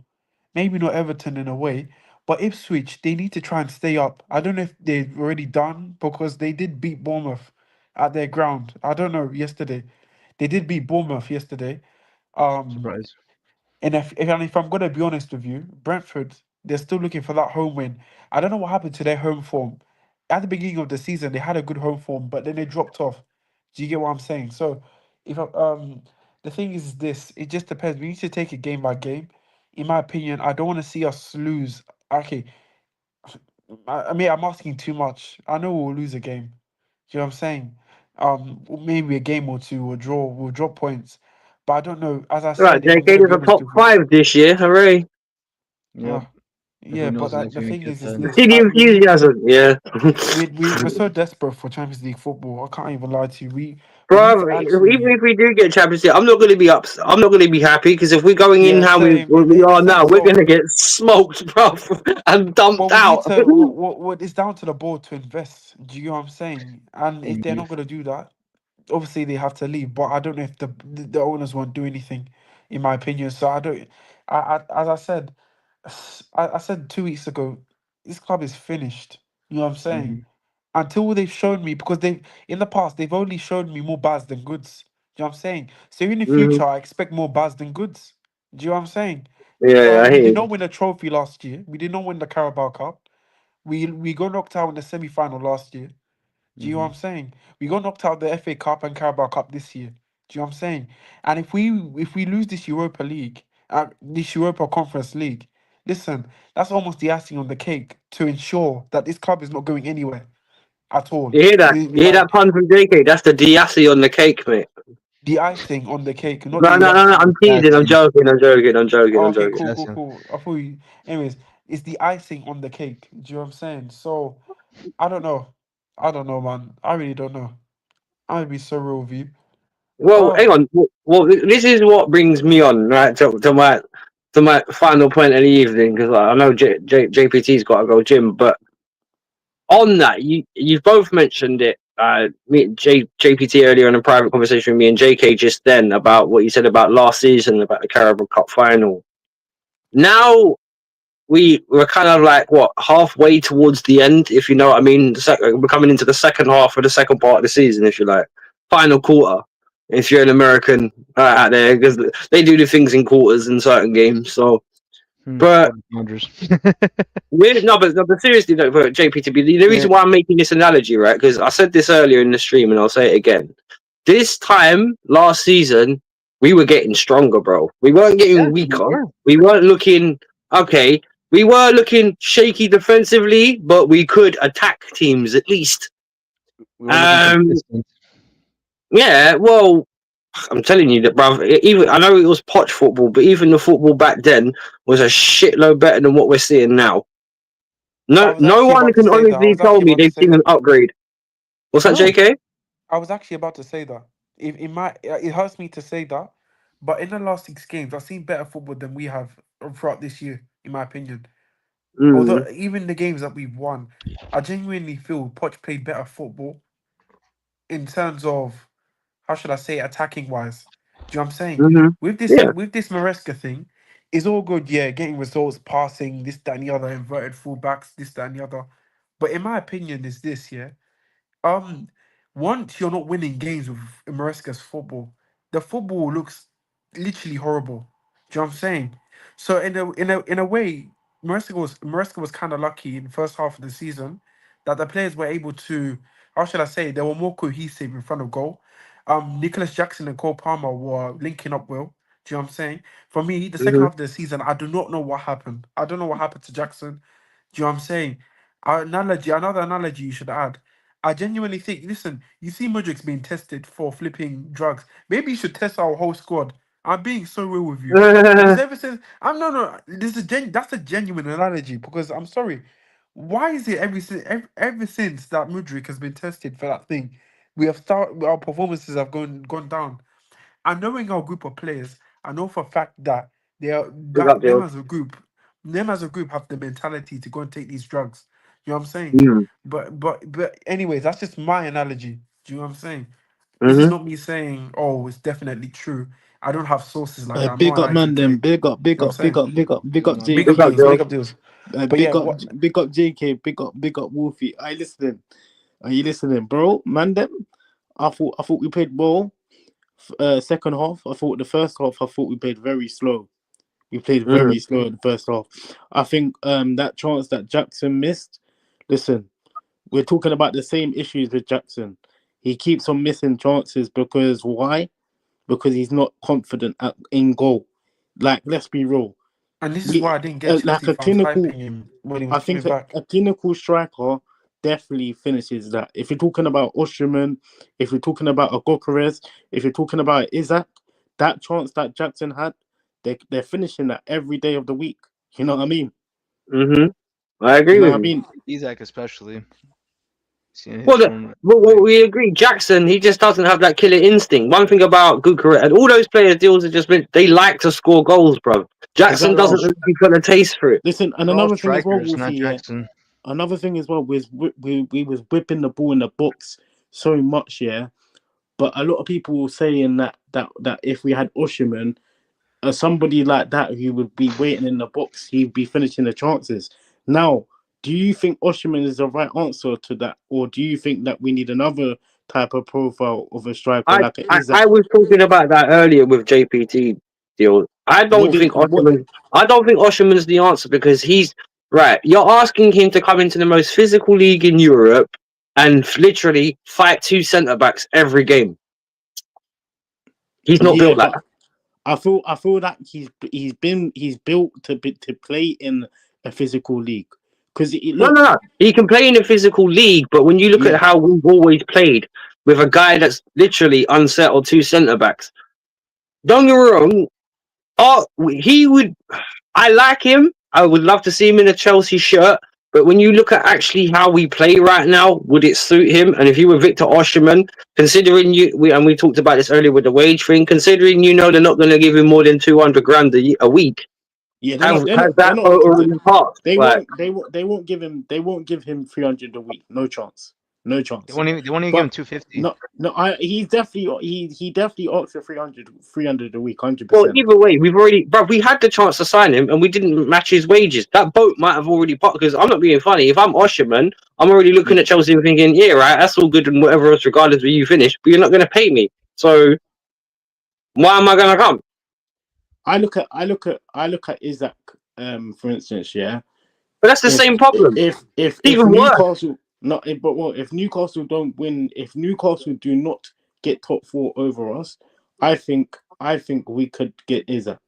Maybe not Everton in a way, but Ipswich, they need to try and stay up. I don't know if they've already done, because they did beat Bournemouth at their ground. I don't know yesterday. They did beat Bournemouth yesterday. Um, surprise. and if I'm gonna be honest with you, Brentford, they're still looking for that home win. I don't know what happened to their home form. At the beginning of the season, they had a good home form, but then they dropped off. Do you get what I'm saying? So, if the thing is this, it just depends. We need to take it game by game. In my opinion, I don't want to see us lose. Okay, I mean, I'm asking too much. I know we'll lose a game. Do you know what I'm saying? Maybe a game or two will draw, we'll drop points. But I don't know. As I Right, said, if I'm JK, gonna be there's a honest top with you, five this year. Hooray! Yep. uh, Who yeah. But knows if the they're gonna thing get is that? this: See the we need to. enthusiasm, yeah. We're so desperate for Champions League football. I can't even lie to you. We need Bro, to even actually. if we do get Champions League, I'm not going to be up. I'm not going to be happy because if we're going in Yeah, how same. we In the are now, sense we're going of, to get smoked, bro, and well, dumped we need out. to. What it's down to the board to invest. Do you know what I'm saying? And if And they're not youth. gonna do that, obviously they have to leave. But I don't know if the owners won't do anything, in my opinion. So I don't. As I said, I said 2 weeks ago, this club is finished. You know what I'm saying? Mhm. Until they've shown me, because they've in the past they've only shown me more buzz than goods. Do you know what I'm saying? So in the Hmm. future, I expect more buzz than goods. Do you know what I'm saying? Yeah, I We hear did you. not win a trophy last year. We did not win the Carabao Cup. We got knocked out in the semi final last year. Do you know what Mhm. I'm saying? We got knocked out the FA Cup and Carabao Cup this year. Do you know what I'm saying? And if we lose this Europa League, this Europa Conference League, listen, that's almost the icing on the cake to ensure that this club is not going anywhere at all. You hear that? You hear that Like pun from JK? That's the Diassi on the cake, mate. the icing on the cake, not No, the no, no, no. icing. I'm teasing. I'm Assassin. joking. I'm joking. I'm joking. Oh, I'm okay, joking. cool, cool, Assassin. cool. I thought you. Anyways, it's the icing on the cake. Do you know what I'm saying? So I don't know. I don't know, man. I really don't know. I'd be so real with you. Well, hang Um, on. Well, this is what brings me on, right, to my final point of the evening because I know JPT's got to go gym, but on that, you've both mentioned it. JPT earlier in a private conversation with me and JK just then about what you said about last season about the Carabao Cup final. Now we're kind of like what halfway towards the end, if you know what I mean. We're coming into the second half of the second part of the season, if you like, final quarter. If you're an American out there, because they do the things in quarters in certain games. So, but Quarterfinals. but seriously, though, for JPTB, the Yeah. reason why I'm making this analogy, right? Because I said this earlier in the stream, and I'll say it again. This time last season, we were getting stronger, bro. We weren't Yeah, getting we weaker. were. We weren't looking okay. We were looking shaky defensively, but we could attack teams at least. We were looking Um, consistent. yeah. Well, I'm telling you that, bruv. Even I know it was potch football, but even the football back then was a shitload better than what we're seeing now. I No, was no actually one about to can say that. I honestly was tell actually me about to they've say seen an that. upgrade. What's that, No, JK? I was actually about to say that. If it might, it hurts me to say that, but in the last 6 games, I've seen better football than we have throughout this year, in my opinion. Although Mm, even the games that we've won, I genuinely feel Poch played better football in terms of, how should I say, attacking wise. Do you know what I'm saying? hmm. Yeah. With this Maresca thing, it's all good, yeah, getting results, passing, this, that, and the other, inverted fullbacks, this, that, and the other. But in my opinion, is this, yeah. Um, Once you're not winning games with Maresca's football, the football looks literally horrible. Do you know what I'm saying? So in a way, Maresca was kind of lucky in the first half of the season that the players were able to, how should I say, they were more cohesive in front of goal. Nicholas Jackson and Cole Palmer were linking up well. Do you know what I'm saying? For me, the second Hmm. half of the season, I do not know what happened. I don't know what happened to Jackson. Do you know what I'm saying? Another analogy you should add. I genuinely think, listen, you see Mudrik's being tested for flipping drugs. Maybe you should test our whole squad. I'm being so real with you. Because ever since I'm no, this is that's a genuine analogy. Because I'm sorry, why is it ever since that Mudrik has been tested for that thing, our performances have gone down. And knowing our group of players, I know for a fact that they are Big that up, Dale. them as a group have the mentality to go and take these drugs. You know what I'm saying? Mm. But anyways, that's just my analogy. Do you know what I'm saying? This is Hmm. not me saying, oh, it's definitely true. I don't have sources like that. I'm not Big an up, man. Them ITK. big up, You big know what I'm up, big saying? up, big up, big up, No, Big up Big JK. up, deals, big Dale. up deals. But yeah, what Big up JK. Big up Wolfie. Are you listening? Are you listening, bro? Man, them. I thought we played well. Second half, I thought the first half, I thought we played very slow. We played very Mm. slow in the first half. I think that chance that Jackson missed. Listen, we're talking about the same issues with Jackson. He keeps on missing chances because why? Because he's not confident in goal. Like, let's be real. and this is We why I didn't get like Chelsea a fans clinical. hyping him when he was I think coming back. a clinical striker definitely finishes that. If you're talking about Osterman, if you're talking about a Gokares, if you're talking about Isaac, that chance that Jackson had, they're finishing that every day of the week. You know what I mean? Hmm. I You agree know with what I you. mean? Isaac especially. Seeing his Well, form well, like we agree. Jackson, he just doesn't have that killer instinct. One thing about Gukara and all those players deals have just been they like to score goals, bro. Jackson Exactly. doesn't really got a taste for it. Listen, and they're all another thing as well, strikers, Wolfie. not Yeah, Jackson. another thing as well was we was whipping the ball in the box so much. Yeah, but a lot of people were saying that if we had Osimhen, somebody like that who would be waiting in the box, he'd be finishing the chances. Now, do you think Osimhen is the right answer to that, or do you think that we need another type of profile of a striker I, like a I, Isaac? I was talking about that earlier with JPT deal. What did what? I don't think Osherman's the answer because he's right. You're asking him to come into the most physical league in Europe and literally fight two centre backs every game. He's not Yeah, built like but that. I feel that he's built to play in a physical league because No, look, no, no. He can play in a physical league, but when you look at yeah, how we've always played with a guy that's literally unsettled two centre backs, don't get me wrong. He would. I like him. I would love to see him in a Chelsea shirt. But when you look at actually how we play right now, would it suit him? And if you were Victor Osimhen, considering we talked about this earlier with the wage thing, considering they're not going to give him more than 200 grand a week, yeah, has that they're not already passed? Like, they won't give him 300 a week. No chance. No They chance. won't even give him But 250. no, he's definitely he definitely asks for 300 a week, well, 100%. either way, we had the chance to sign him, and we didn't match his wages. That boat might have already popped. Because I'm not being funny. If I'm Osimhen, I'm already looking Yeah. at Chelsea and thinking, yeah, right, that's all good and whatever else, regardless where you finish, but you're not going to pay me. So why am I going to come? I look at Isaac, for instance, yeah. But that's the If same problem. It's if even worse. Newcastle not but what if Newcastle don't win, if Newcastle do not get top four over us, I think we could get Isaac.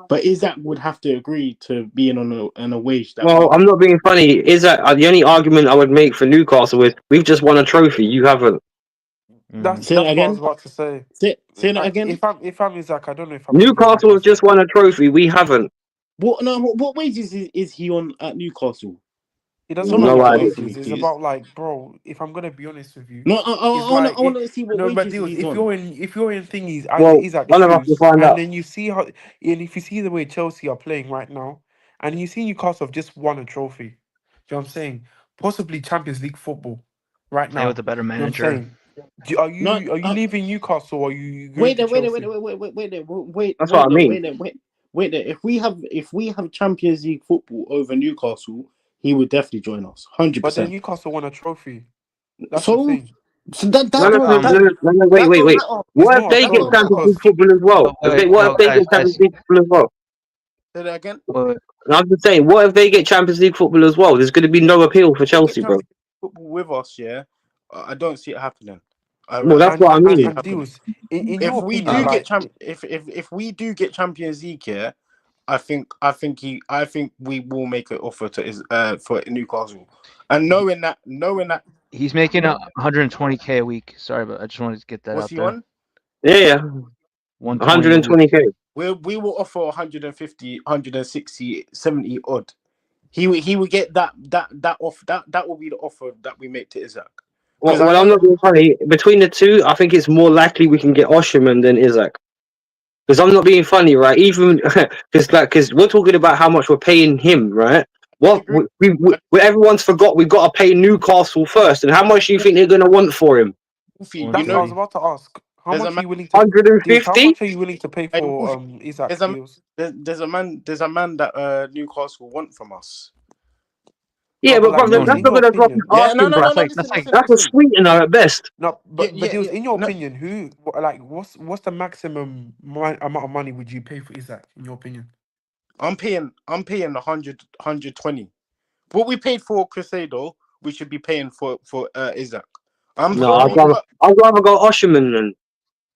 But Isaac would have to agree to being on a wage that Well, we I'm not being funny. Is that the only argument I would make for Newcastle is we've just won a trophy. You haven't. Mm. say that That's what I was again. about to say. Say that again. If I'm Isaac, I don't know if I'm leaving Newcastle have Newcastle. just won a trophy. We haven't. What wages is he on at Newcastle? It doesn't Someone matter No need to about idea. answer me, wages. It's please. about like, bro. If I'm gonna be honest with you, No, it's I like want to see what no, but wages deals. he's on. If you're in thingies Well, Isaac's one of us will shoes, find and out. then you see how, and if you see the way Chelsea are playing right now, and you see Newcastle have just won a trophy. Do you know what I'm saying? Possibly Champions League football right Play with now. a better You know what I'm manager. saying? No, Are you leaving Newcastle or are you going wait to there, wait there, wait there, Chelsea? wait there, That's what I mean. wait there. If we have Champions League football over Newcastle, he would definitely join us, But then 100%. Newcastle won a trophy. That's the So, thing. so that No, that no, don't no, that, no, no, no, wait, that wait, don't wait. matter. It's What if not. they That get don't don't Champions matter. League because football as well? What if they guys, get Champions guys. League football as well? Say that again. Wait. And I'm just saying, what if they get Champions League football as well? There's going to be no appeal for They get Chelsea, bro. Champions League football with us, yeah. I don't see it happening. Well, I that's what I and don't see it mean. and happening. deals. In If your we opinion, do get like if we do get Champions League, yeah, I think we will make an offer to his for Newcastle, and knowing that He's making 120K a week. Sorry, but I just wanted to get that what's out he there. on, Yeah, 120 a week. 120k. we will offer 150, 160, 70 odd. He would get that off that will be the offer that we make to Isaac. Because Well, I'm not being funny. Between the two, I think it's more likely we can get Osherman than Isaac. Because I'm not being funny, right? Even because we're talking about how much we're paying him, right? What agree. everyone's forgot we've got to pay Newcastle first, and how much do you think they're going to want for him? You that's what I was 130. about to ask. How There's a much are man. you willing to deals? How 150? much are you willing to pay Hey, for Wolfie, Isaac there's a deals? there's a man that Newcastle want from us. Yeah, No, but but like brother, deals. that's Noni. In not your going to drop his opinion, Yeah, no, asking no, price. no, no. That's Listen, like listen, That's a listen. sweetener at best. no, Yeah, but deals. yeah. In your No, opinion, like what's the maximum amount of money would you pay for Isaac? In your opinion, I'm paying 120. What we paid for Crusader, we should be paying for Isaac. No, so I'd rather go Osherman then.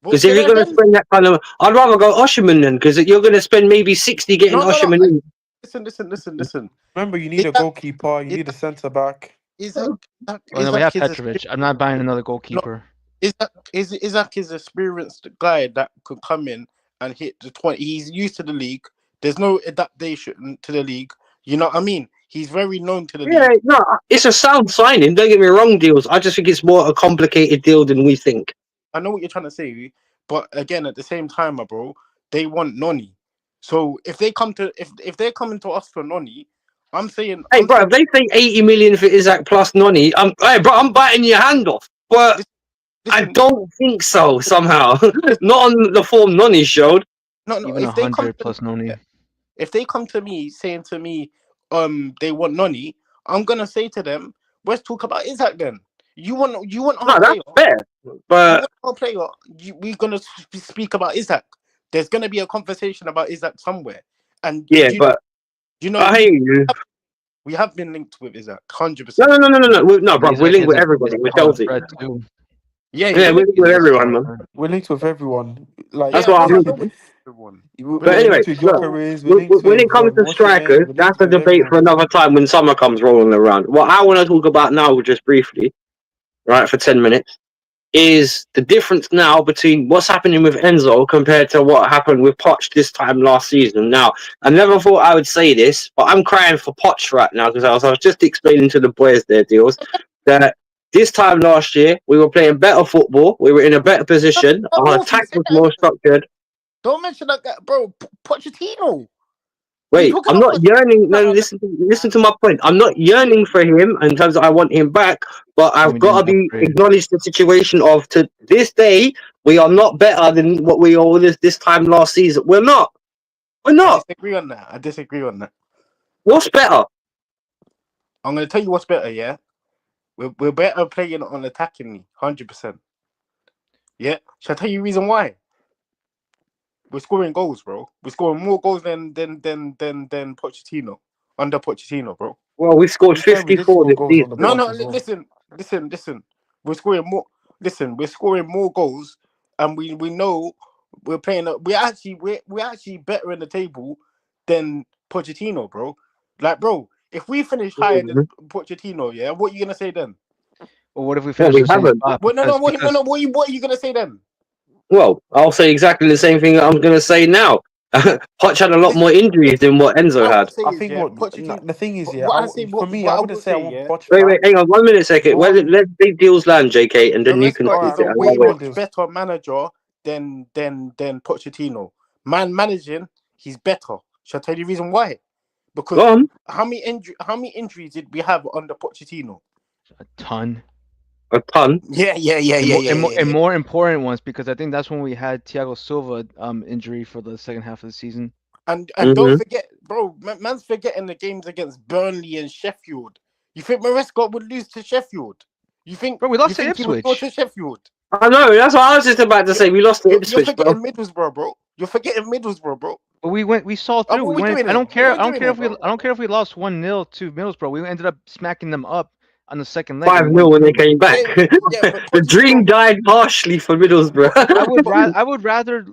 What, Because if say you're that going to again? spend that kind of, I'd rather go Osherman then. Because you're going to spend maybe 60 getting No. Osherman in. Listen. remember, you need a goalkeeper. You need a centre back. Isaac Oh no, we have is a Petrovic. I'm not buying another goalkeeper. Isaac is an experienced guy that could come in and hit the 20. He's used to the league. There's no adaptation to the league. You know what I mean? He's very known to the Yeah, league. no, it's a sound signing. Don't get me wrong, deals. I just think it's more a complicated deal than we think. I know what you're trying to say, but again, at the same time, my bro, they want Noni. So if they're coming to us for Noni, Hey, bro, if they say 80 million for Isaac plus Noni, I'm biting your hand off. But I listen, don't think so, somehow. Not on the form Noni showed. no. Even If they come 100 plus Noni. if they come to me saying to me, they want Noni, I'm gonna say to them, let's talk about Isaac then. You want No, our that's player. fair. You But want our player. We're gonna speak about Isaac. There's gonna be a conversation about Isaac somewhere. And yeah, but I hear you. we have been linked with Isaac, 100%. No, bro, we're Isaac linked has with a everybody. We're solid Chelsea. spread too. Yeah, Yeah, we're linked with everyone, man. We're linked with everyone. Like That's yeah, what bro. I'm I this know is thinking. everyone. But we're anyway, linked with look, Gyökeres. We're linked when it with comes to Osimhen. strikers, We're that's linked a with debate for everyone. another time when summer comes rolling around. What I want to talk about now, just briefly, right, for 10 minutes, is the difference now between what's happening with Enzo compared to what happened with Poch this time last season. Now, I never thought I would say this, but I'm crying for Poch right now because I was just explaining to the boys their deals that this time last year we were playing better football, we were in a better position, our Wolfie, attack say was that more again. structured. Don't mention that guy, bro. Pochettino. What are you Wait, talking I'm about? not yearning. No, Pochettino? listen to my point. I'm not yearning for him in terms of I want him back, but And I've we got to didn't be upgrade. acknowledged the situation of to this day we are not better than what we were this time last season. We're not. We're I not. disagree on that. What's better? I'm gonna tell you what's better. Yeah, we're better playing on attacking 100%. Yeah, shall I tell you the reason why? We're scoring goals, bro. We're scoring more goals than Pochettino under Pochettino, bro. Well, we To scored be fair, we did 54 score this goals on the season. No, Poch no. as well. Listen. We're scoring more. Listen, we're scoring more goals, and we know we're playing. We're actually better in the table than Pochettino, bro. Like, bro, if we finish higher than Pochettino, yeah, what are you gonna say then? Well, what if we Well, finish we the same haven't. spot? What Because are you gonna say then? Well, I'll say exactly the same thing I'm going to say now. Poch had a lot more injuries than what Enzo What I had. would say I is, think yeah, what Pochettino. the thing is, yeah. What I say, For me, what I I wouldn't would say I say, want yeah. Poch Wait, back. hang on 1 minute, second. Go Well, on. let big deals land, JK, and then you can Maresca All take is right, a it. go way on, much Deals. better manager than Pochettino. Man managing, he's better. Shall I tell you the reason why? Because Go on. how many injuries did we have under Pochettino? a ton. A ton. Yeah. And more important ones, because I think that's when we had Thiago Silva injury for the second half of the season. And Mhm. don't forget man's forgetting the games against Burnley and Sheffield. You think Maresca would lose to Sheffield? You think? Bro, we lost you to think he would go Ipswich. to Sheffield? I know. That's what I was just about to say. We lost to You're Ipswich, bro. forgetting Middlesbrough, bro. You're forgetting Middlesbrough, bro. But we saw through. what We we went. doing I don't then? care. What I we don't doing care if then, we. bro? I don't care if we lost 1-0 to Middlesbrough. We ended up smacking them up on the second leg. Five and we 0 went when they through. came back. Yeah, but The dream Pochettino, died harshly for Middlesbrough. I would rather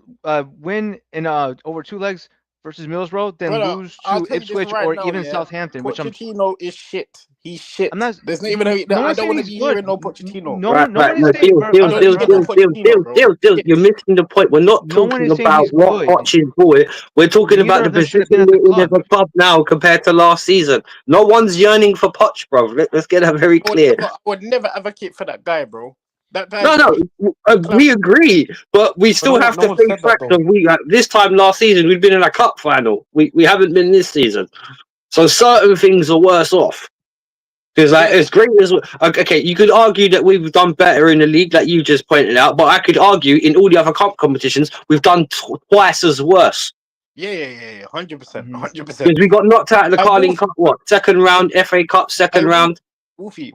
win in over 2 legs versus Middlesbrough than brother, lose I'll to tell you this Ipswich right or now, even yeah. Southampton, which Pochettino is shit. He's shit. I'm not. There's not even No I one's don't saying want to he's be good. hearing no Pochettino. No Right, one. No right. one No, is saying. I don't hear no Pochettino, bro. You're missing the point. We're not No one talking is saying about he's what good. Poch is doing. We're talking Neither about the of them should position have been at the we're in as club. a club now compared to last season. No one's yearning for Poch, bro. Let's get that very clear. I would never advocate for that guy, bro. That guy. No, we agree, but we still have to one face said that facts. though. This time last season, we'd been in a cup final. We haven't been this season, so certain things are worse off. Because as great as okay, you could argue that we've done better in the league, like you just pointed out. But I could argue in all the other cup competitions, we've done twice as worse. Yeah, 100%, 100%. Because we got knocked out of the Carling Cup, second round, FA Cup, second round. Wolfie.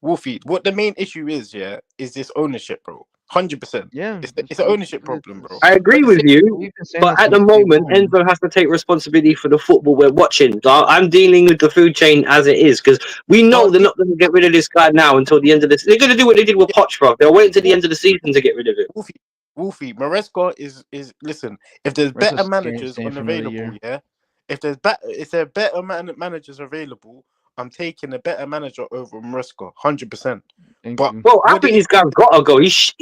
What the main issue is, is this ownership, bro. 100%. Yeah, it's an ownership problem, bro. I agree with you, but at the moment, Enzo has to take responsibility for the football we're watching. I'm dealing with the food chain as it is because we know they're not going to get rid of this guy now until the end of this. They're going to do what they did with Poch, bro. They'll wait until the end of the season to get rid of it. Wolfie, Maresca is listen. If there's better managers unavailable, if there are better managers available, I'm taking a better manager over Maresca, 100%. But I think this guy's got to go. He's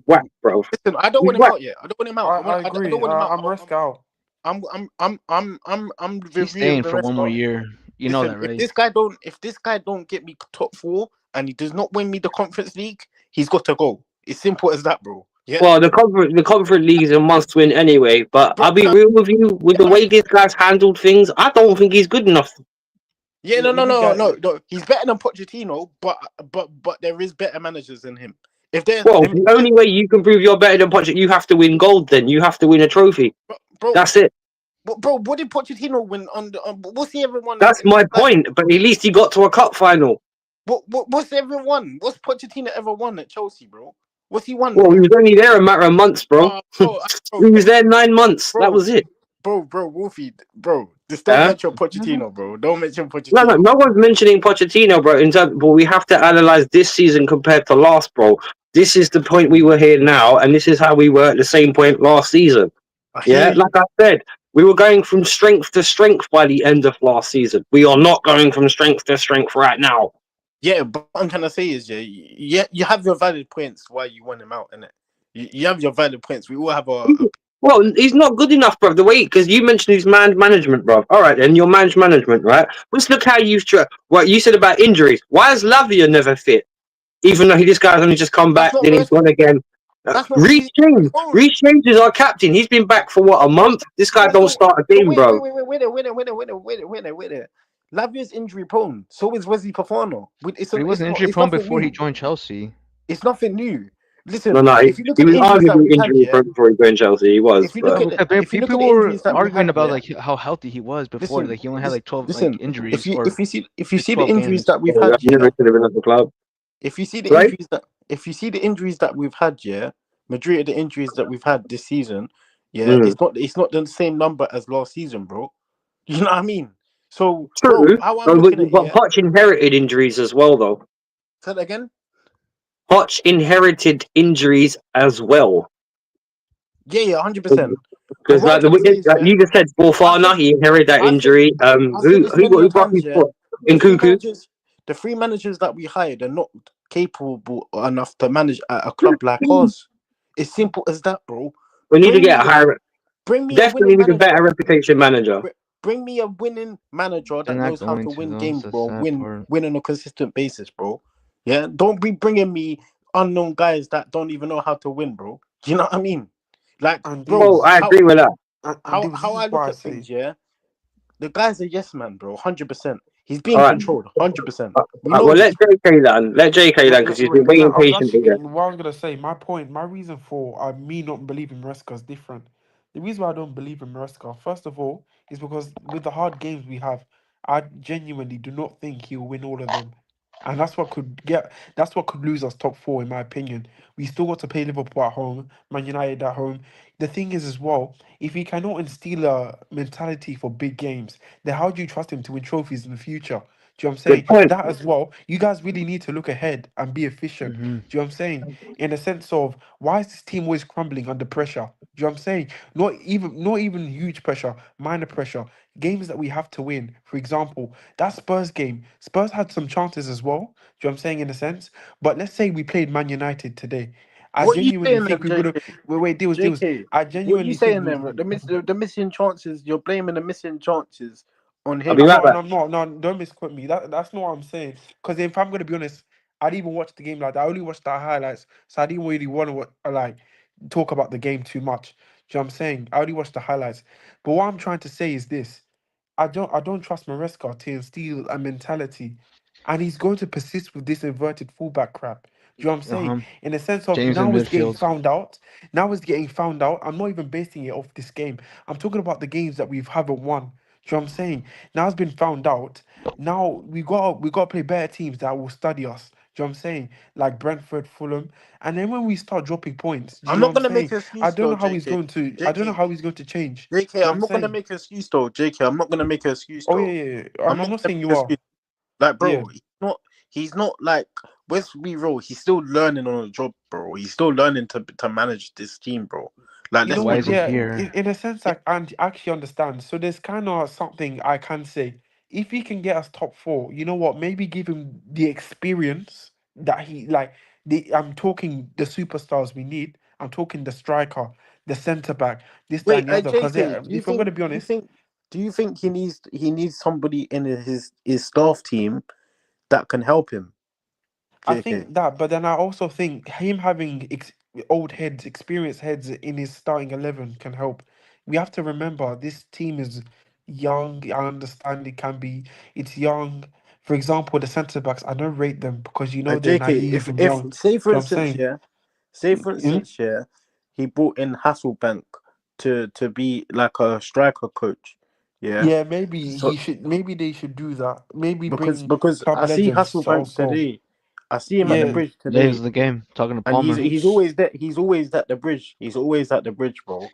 whack, bro. Listen, I don't want him out yet. I don't want him out. I agree. I don't want him out. I'm Maresca out. I'm He's staying for one more year. You know that, right? If this guy don't get me top 4 and he does not win me the Conference League, he's got to go. It's simple as that, bro. Yeah. Well, the conference league is a must win anyway. But I'll be real with you, with the way this guy's handled things, I don't think he's good enough. Yeah, no. He's better than Pochettino, but there is better managers than him. The only way you can prove you're better than Pochettino, you have to win gold. Then you have to win a trophy. Bro, that's it. Bro, what did Pochettino win on? What's he ever won? That's my point. But at least he got to a cup final. What's everyone? What's Pochettino ever won at Chelsea, bro? What's he won? Well, he was only there a matter of months, bro. Bro, he was there 9 months. That was it. Bro, Wolfie, bro. Just don't mention Pochettino, bro. Don't mention Pochettino. No one's mentioning Pochettino, bro. But we have to analyze this season compared to last, bro. This is the point we were here now, and this is how we were at the same point last season. Like I said, we were going from strength to strength by the end of last season. We are not going from strength to strength right now. Yeah, but what I'm trying to say is, you have your valid points why you want him out, innit? You have your valid points. We all have a... Well, he's not good enough, bro. The way, because you mentioned his management, bro. All right, then your management, right? Let's look how you've what you said about injuries. Why is Lavia never fit? Even though this guy's only just come back, then he's gone again. Reece James is our captain. He's been back for a month? This guy don't start a game, bro. Wait. Lavia's injury prone. So is Wesley Fofana. He wasn't injury prone before he joined Chelsea. It's nothing new. Listen, he was arguably injury prone before he joined Chelsea. He was. People were arguing about how healthy he was before. He only had 12 injuries. If you see the injuries that we've had, if you see the injuries that we've had, majority of the injuries that we've had this season, it's not the same number as last season, bro. You know what I mean? So, true. How I'm looking at but Poch inherited injuries as well, though. Say that again. Poch inherited injuries as well. Yeah, 100%. Because you just said Fofana, he inherited that injury. Who brought his foot? In Cuckoo? The 3 managers that we hired are not capable enough to manage at a club like ours. It's simple as that, bro. We need to get a higher. Definitely need a better reputation manager. Bring me a winning manager that knows how to win games, bro. Win on a consistent basis, bro. Yeah, don't be bringing me unknown guys that don't even know how to win, bro. You know what I mean? Like, bro, I agree with that. How I look at things, the guy's a yes man, bro. 100%. He's being controlled, 100%. Well, let JK land. Let JK land because he's been waiting patiently. What I was gonna say, my reason for me not believing Maresca is different. The reason why I don't believe in Maresca, first of all, is because with the hard games we have, I genuinely do not think he'll win all of them. And that's what could lose us top four, in my opinion. We still got to play Liverpool at home, Man United at home. The thing is as well, if he cannot instill a mentality for big games, then how do you trust him to win trophies in the future? Do you know what I'm Good saying? point. That as well, you guys really need to look ahead and be efficient. Do Hmm. you know what I'm saying? In a sense of why is this team always crumbling under pressure? Do you know what I'm saying? Not even huge pressure, minor pressure. Games that we have to win. For example, that Spurs game. Spurs had some chances as well. Do you know what I'm saying in a sense? But let's say we played Man United today. I What are you genuinely saying think then, we would have. JK? Wait, deals. JK, I what are you genuinely think saying we. then? The missing chances. You're blaming the missing chances on I'll be I'm him. right not. back. No, I'm not. No, don't misquote me. That's not what I'm saying. Because if I'm gonna be honest, I didn't even watch the game like that. I only watched the highlights, so I didn't really want to like talk about the game too much. Do you know what I'm saying? I only watched the highlights. But what I'm trying to say is this: I don't trust Maresca to instill a mentality, and he's going to persist with this inverted fullback crap. Do you know what I'm saying? Uh-huh. In the sense of James in now it's getting midfield. found out. Now it's getting found out. I'm not even basing it off this game. I'm talking about the games that we haven't won. Do you know what I'm saying? Now it's been found out. Now we got to play better teams that will study us. Do you know what I'm saying? Like Brentford, Fulham, and then when we start dropping points, do you I'm know what not I'm gonna make saying? an I excuse don't though, know how he's JK. going to. I don't know JK, how he's going to change. JK. Do you know what I'm I'm not gonna saying? make an excuse though, JK. I'm not gonna make an excuse Oh yeah, though. yeah, yeah. I'm I'm not not gonna saying make you an are. excuse. Like, Yeah. bro, he's not. He's not like. Let's be real. He's still learning on the job, bro. He's still learning to manage this team, bro. Like, You let's know Why be what? is he real. Yeah, here? in a sense, I actually understand. So there's kind of something I can say. If he can get us top four, you know what? Maybe give him the experience that he like. I'm talking the superstars we need. I'm talking the striker, the centre back, this, that, Wait, and the other. Because JK, if I'm gonna be honest, do you think he needs somebody in his staff team that can help him, I JK? think that, but then I also think him having old heads, experienced heads in his starting 11 can help. We have to remember this team is young. I understand it can be, it's young. For example, the centre backs, I don't rate them because they're JK, naive and if young. Do you say for know what I'm instance, saying? yeah, say for Mm. instance, yeah, he brought in Hasselbank to be like a striker coach, yeah. Yeah, maybe So maybe they should do that. Maybe because bring because club I see legends to Hasselbank also. today, I see him at the Yeah. bridge Legends today, of the game. Talking to and he's Palmer. he's always there. He's always at the bridge. He's always at the bridge, bro.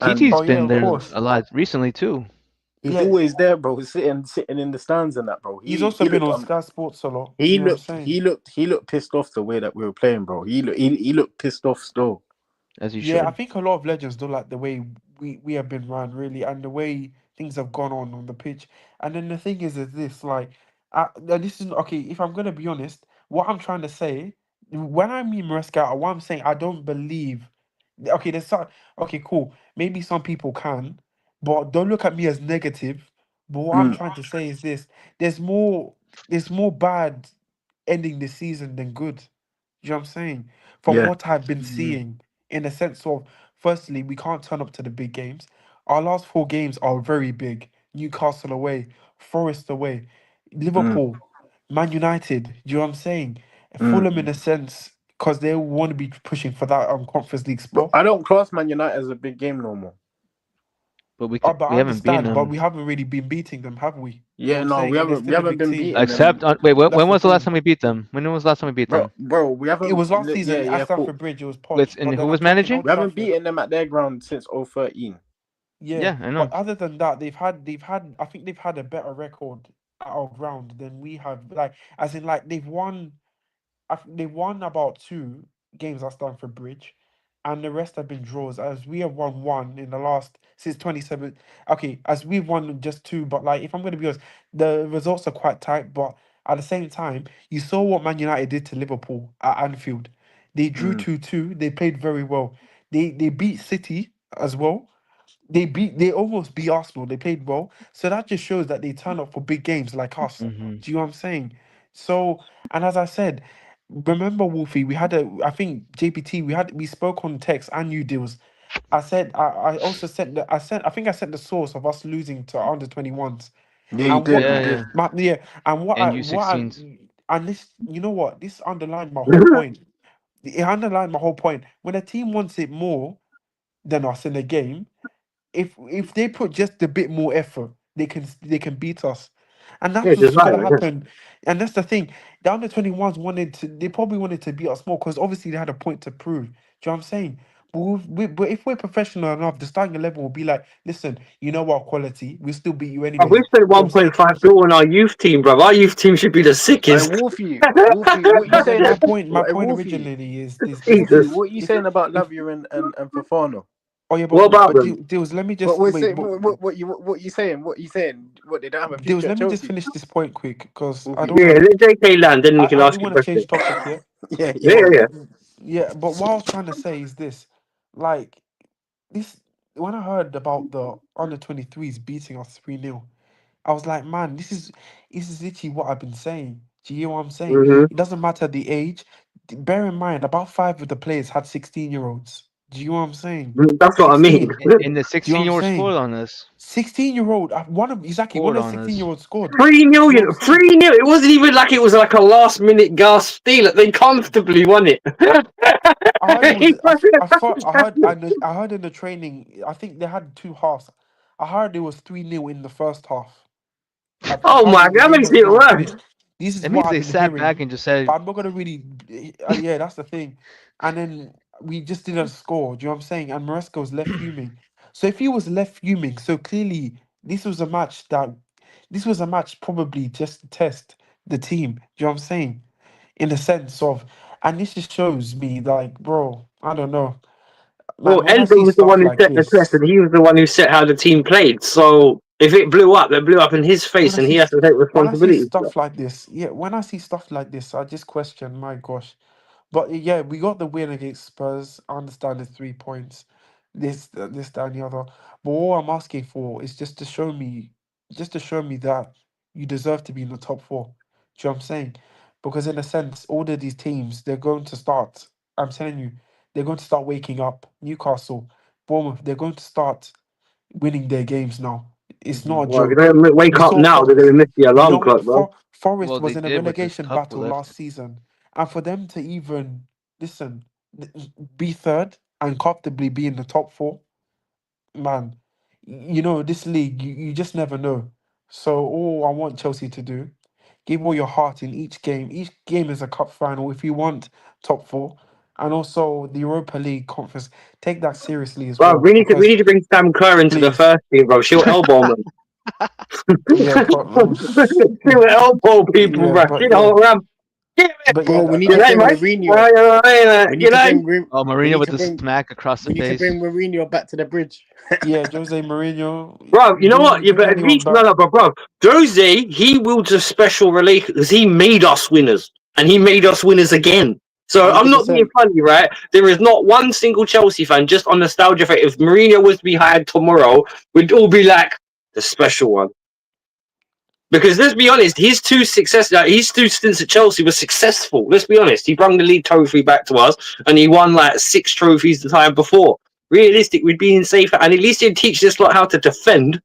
And TT's Oh, yeah, been of there course. a lot recently too. he's Yeah. always there, bro. Sitting in the stands and that, bro. He's He also he been looked on Sky Sports a lot. Do he you know what I'm looked saying? he looked he looked pissed off the way that we were playing, bro. He looked pissed off still. As you Yeah, I should. think a lot of legends don't like the way we have been run, really, and the way things have gone on the pitch. And then the thing is this, like, this is okay. If I'm gonna be honest, what I'm trying to say, when I mean Maresca, what I'm saying, I don't believe. Okay, there's some. Okay, cool. Maybe some people can, but don't look at me as negative. But what I'm Mm, trying to say is this: there's more. There's more bad ending this season than good. You know what I'm saying? From yeah. what I've been Hmm. seeing, in the sense of, firstly, we can't turn up to the big games. Our last four games are very big. Newcastle away, Forest away, Mm, Liverpool, Man United. Do you know what I'm saying? mm. Fulham in a sense, because they want to be pushing for that Conference League But spot. I don't class Man United as a big game no more. But Oh, but we I haven't beaten understand, but them. we haven't really been beating them, have we? You know Yeah, what I'm no, saying? And they're we still a haven't big been team. beating them, Except wait, That's when the was the last thing. time we beat them? When was the last time we beat bro. them? Bro, we It haven't. was last season at Yeah, cool. Stamford Bridge. It was With posh, and but who then was I'm talking managing? Old We haven't Trafford. beaten them at their ground since 013. Yeah, Yeah, I know. but other than that, they've had. I think they've had a better record at our ground than we have. Like, as in, like they've won. They won about two games at Stamford Bridge, and the rest have been draws. As we have won one in the last since 27. Okay, as we've won just two, but like if I'm going to be honest, the results are quite tight. But at the same time, you saw what Man United did to Liverpool at Anfield. They drew Mm, 2-2. They played very well. They beat City as well. They almost beat Arsenal. They played well. So that just shows that they turn up for big games like us. Hmm. Do you know what I'm saying? So, and as I said, remember Wolfie, I think JPT, we spoke on text and you deals. I also sent I think I sent the source of us losing to under 21s. yeah, you And did. what You Yeah, did. yeah. yeah, and And U16s. and this, you know what? This underlined my whole point. It underlined my whole point. When a team wants it more than us in the game, if they put just a bit more effort, they can beat us, and that's Yeah, just what's like gonna that. happen. And that's the thing. The under 21s wanted to. They probably wanted to beat us more because obviously they had a point to prove. Do you know what I'm saying? But if we're professional enough, the starting 11 will be like, listen, you know our quality, we'll still beat you We anyways. Do spent you know what I'm saying? 1.5 bill on our youth team, bro. Our youth team should be the Hey, sickest. Wolfie, what you But then saying? my Hey, point Wolfie, originally is Wolfie, Jesus. this: what you if saying about if Lavia and Fafana? oh yeah, What about but them? deals. Let me But just we're wait, saying but what you saying? What you saying? What they don't have a deals. future at Let me just Chelsea? finish this point quick because I Wolfie, don't Yeah, wanna. let JK land, then you can I do ask your want to question. change topic here. yeah, Yeah, yeah, But yeah, yeah. yeah, but what I was trying to say is this: like this, when I heard about the under 23s beating us 3-0, I was like, man, this is literally what I've been saying. Do you hear what I'm saying? Mm-hmm. It doesn't matter the age. Bear in mind, about five of the players had 16-year-olds. Do you know what I'm saying? That's what I mean. 16. And the Do you know what I'm 16-year-old scored saying? on us. 16-year-old. One of exactly one Scored of the on us. 16-year-olds scored. 3-0, Do you know what I'm saying? 3-0. It wasn't even like it was like a last minute gasp steal. They comfortably won it. I heard it was. I thought. I heard in the training. I think they had two halves. I heard it was 3-0 in the first half. Oh my Apparently god, the that game makes wasn't it even worse. finished. This is That what means I've they been sat back hearing, and just said, but I'm not gonna really. Yeah, that's the thing. And then we just didn't score. Do you know what I'm saying? And Maresca was left fuming. So if he was left fuming, so clearly this was a match that this was a match probably just to test the team. Do you know what I'm saying? In the sense of, and this just shows me like, bro, I don't know, Well, man. When I Enzo see was the one stuff who like set the test, this, and he was the one who set how the team played. So if it blew up, it blew up in his when face, I and he see has to take when I see responsibility. stuff like this, yeah, when I see stuff like this, I just question, my gosh. But yeah, we got the win against Spurs. I understand the 3 points, this, that, and the other. But all I'm asking for is just to show me that you deserve to be in the top four. Do you know what I'm saying? Because in a sense, all of these teams, they're going to start. I'm telling you, they're going to start waking up. Newcastle, Bournemouth, they're going to start winning their games now. It's not a Well, if you joke. don't wake We up saw now, they're going Forest. to miss the You alarm know clock, what? bro. Forest well, was they in a did with this relegation couple battle left. last season, and for them to even listen, be third and comfortably be in the top four, man, you know this league, you just never know. So all I want Chelsea to do, give all your heart in each game. Each game is a cup final. If you want top four, and also the Europa League conference, take that seriously as Bro, well we because need to bring Sam Kerr into the please. first team, bro. She'll elbow them. Yeah, She'll elbow people, yeah, bro. but She yeah, don't run. Get it. but yeah, bro. We need You to like, bring mate? Mourinho. We need You to like? bring Oh, we Marino need with to the bring smack across the we need to face. bring Mourinho back to the bridge. yeah, Jose Mourinho, Bro, you know what? You bring better at anyone least back. no, bro. Jose, he wields a special relation because he made us winners, and he made us winners again. So I'm not being 100%. funny, right? There is not one single Chelsea fan just on nostalgia for if Mourinho was to be hired tomorrow, we'd all be like the special one. Because let's be honest, his two stints at Chelsea were successful. Let's be honest, he brought the league trophy back to us, and he won like 6 trophies the time before. Realistic, we'd be in safer, and at least he'd teach this lot how to defend.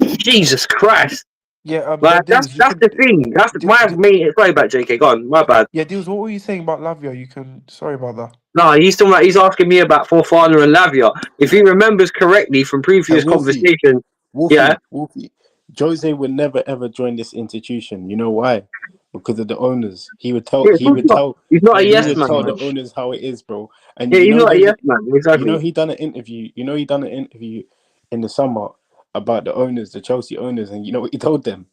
Jesus Christ! Yeah, Like Deals, you that's the could, thing. That's d my d main. Sorry about JK. Go on. My bad. yeah, Deals, what were you saying about Lavia? You can, sorry about that. No, he's talking about. He's asking me about Fofana and Lavia. If he remembers correctly from And previous Wolfie, conversations, yeah, Wolfie. Jose would never ever join this institution. You know why? Because of the owners. yeah, of course not. He's not a Yeah, he He yes has would man, too tell man. the much. owners how it is, bro. And Yeah, he's not a yes man. Exactly. he done an interview. He done an interview in the summer about the owners, the Chelsea owners, and you know what he told them?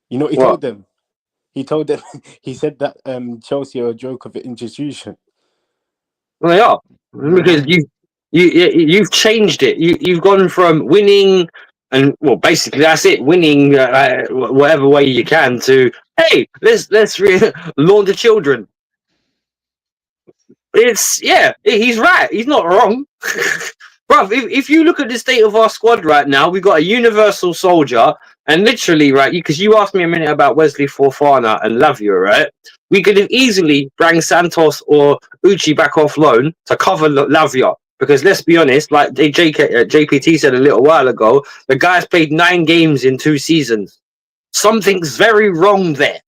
You know what he What? told them? He told them he said that Chelsea are a joke of an institution. Well, they are But because man, you've changed it. You've gone from winning and well, basically that's it, winning whatever way you can to hey, let's lawn the children. It's yeah, he's right. He's not wrong. Bruv, if you look at the state of our squad right now, we've got a universal soldier, and literally, right, because you asked me a minute about Wesley Fofana and Lavia, right? We could have easily bring Santos or Uchi back off loan to cover Lavia. Because let's be honest, like JPT said a little while ago, the guy's played 9 games in 2 seasons. Something's very wrong there.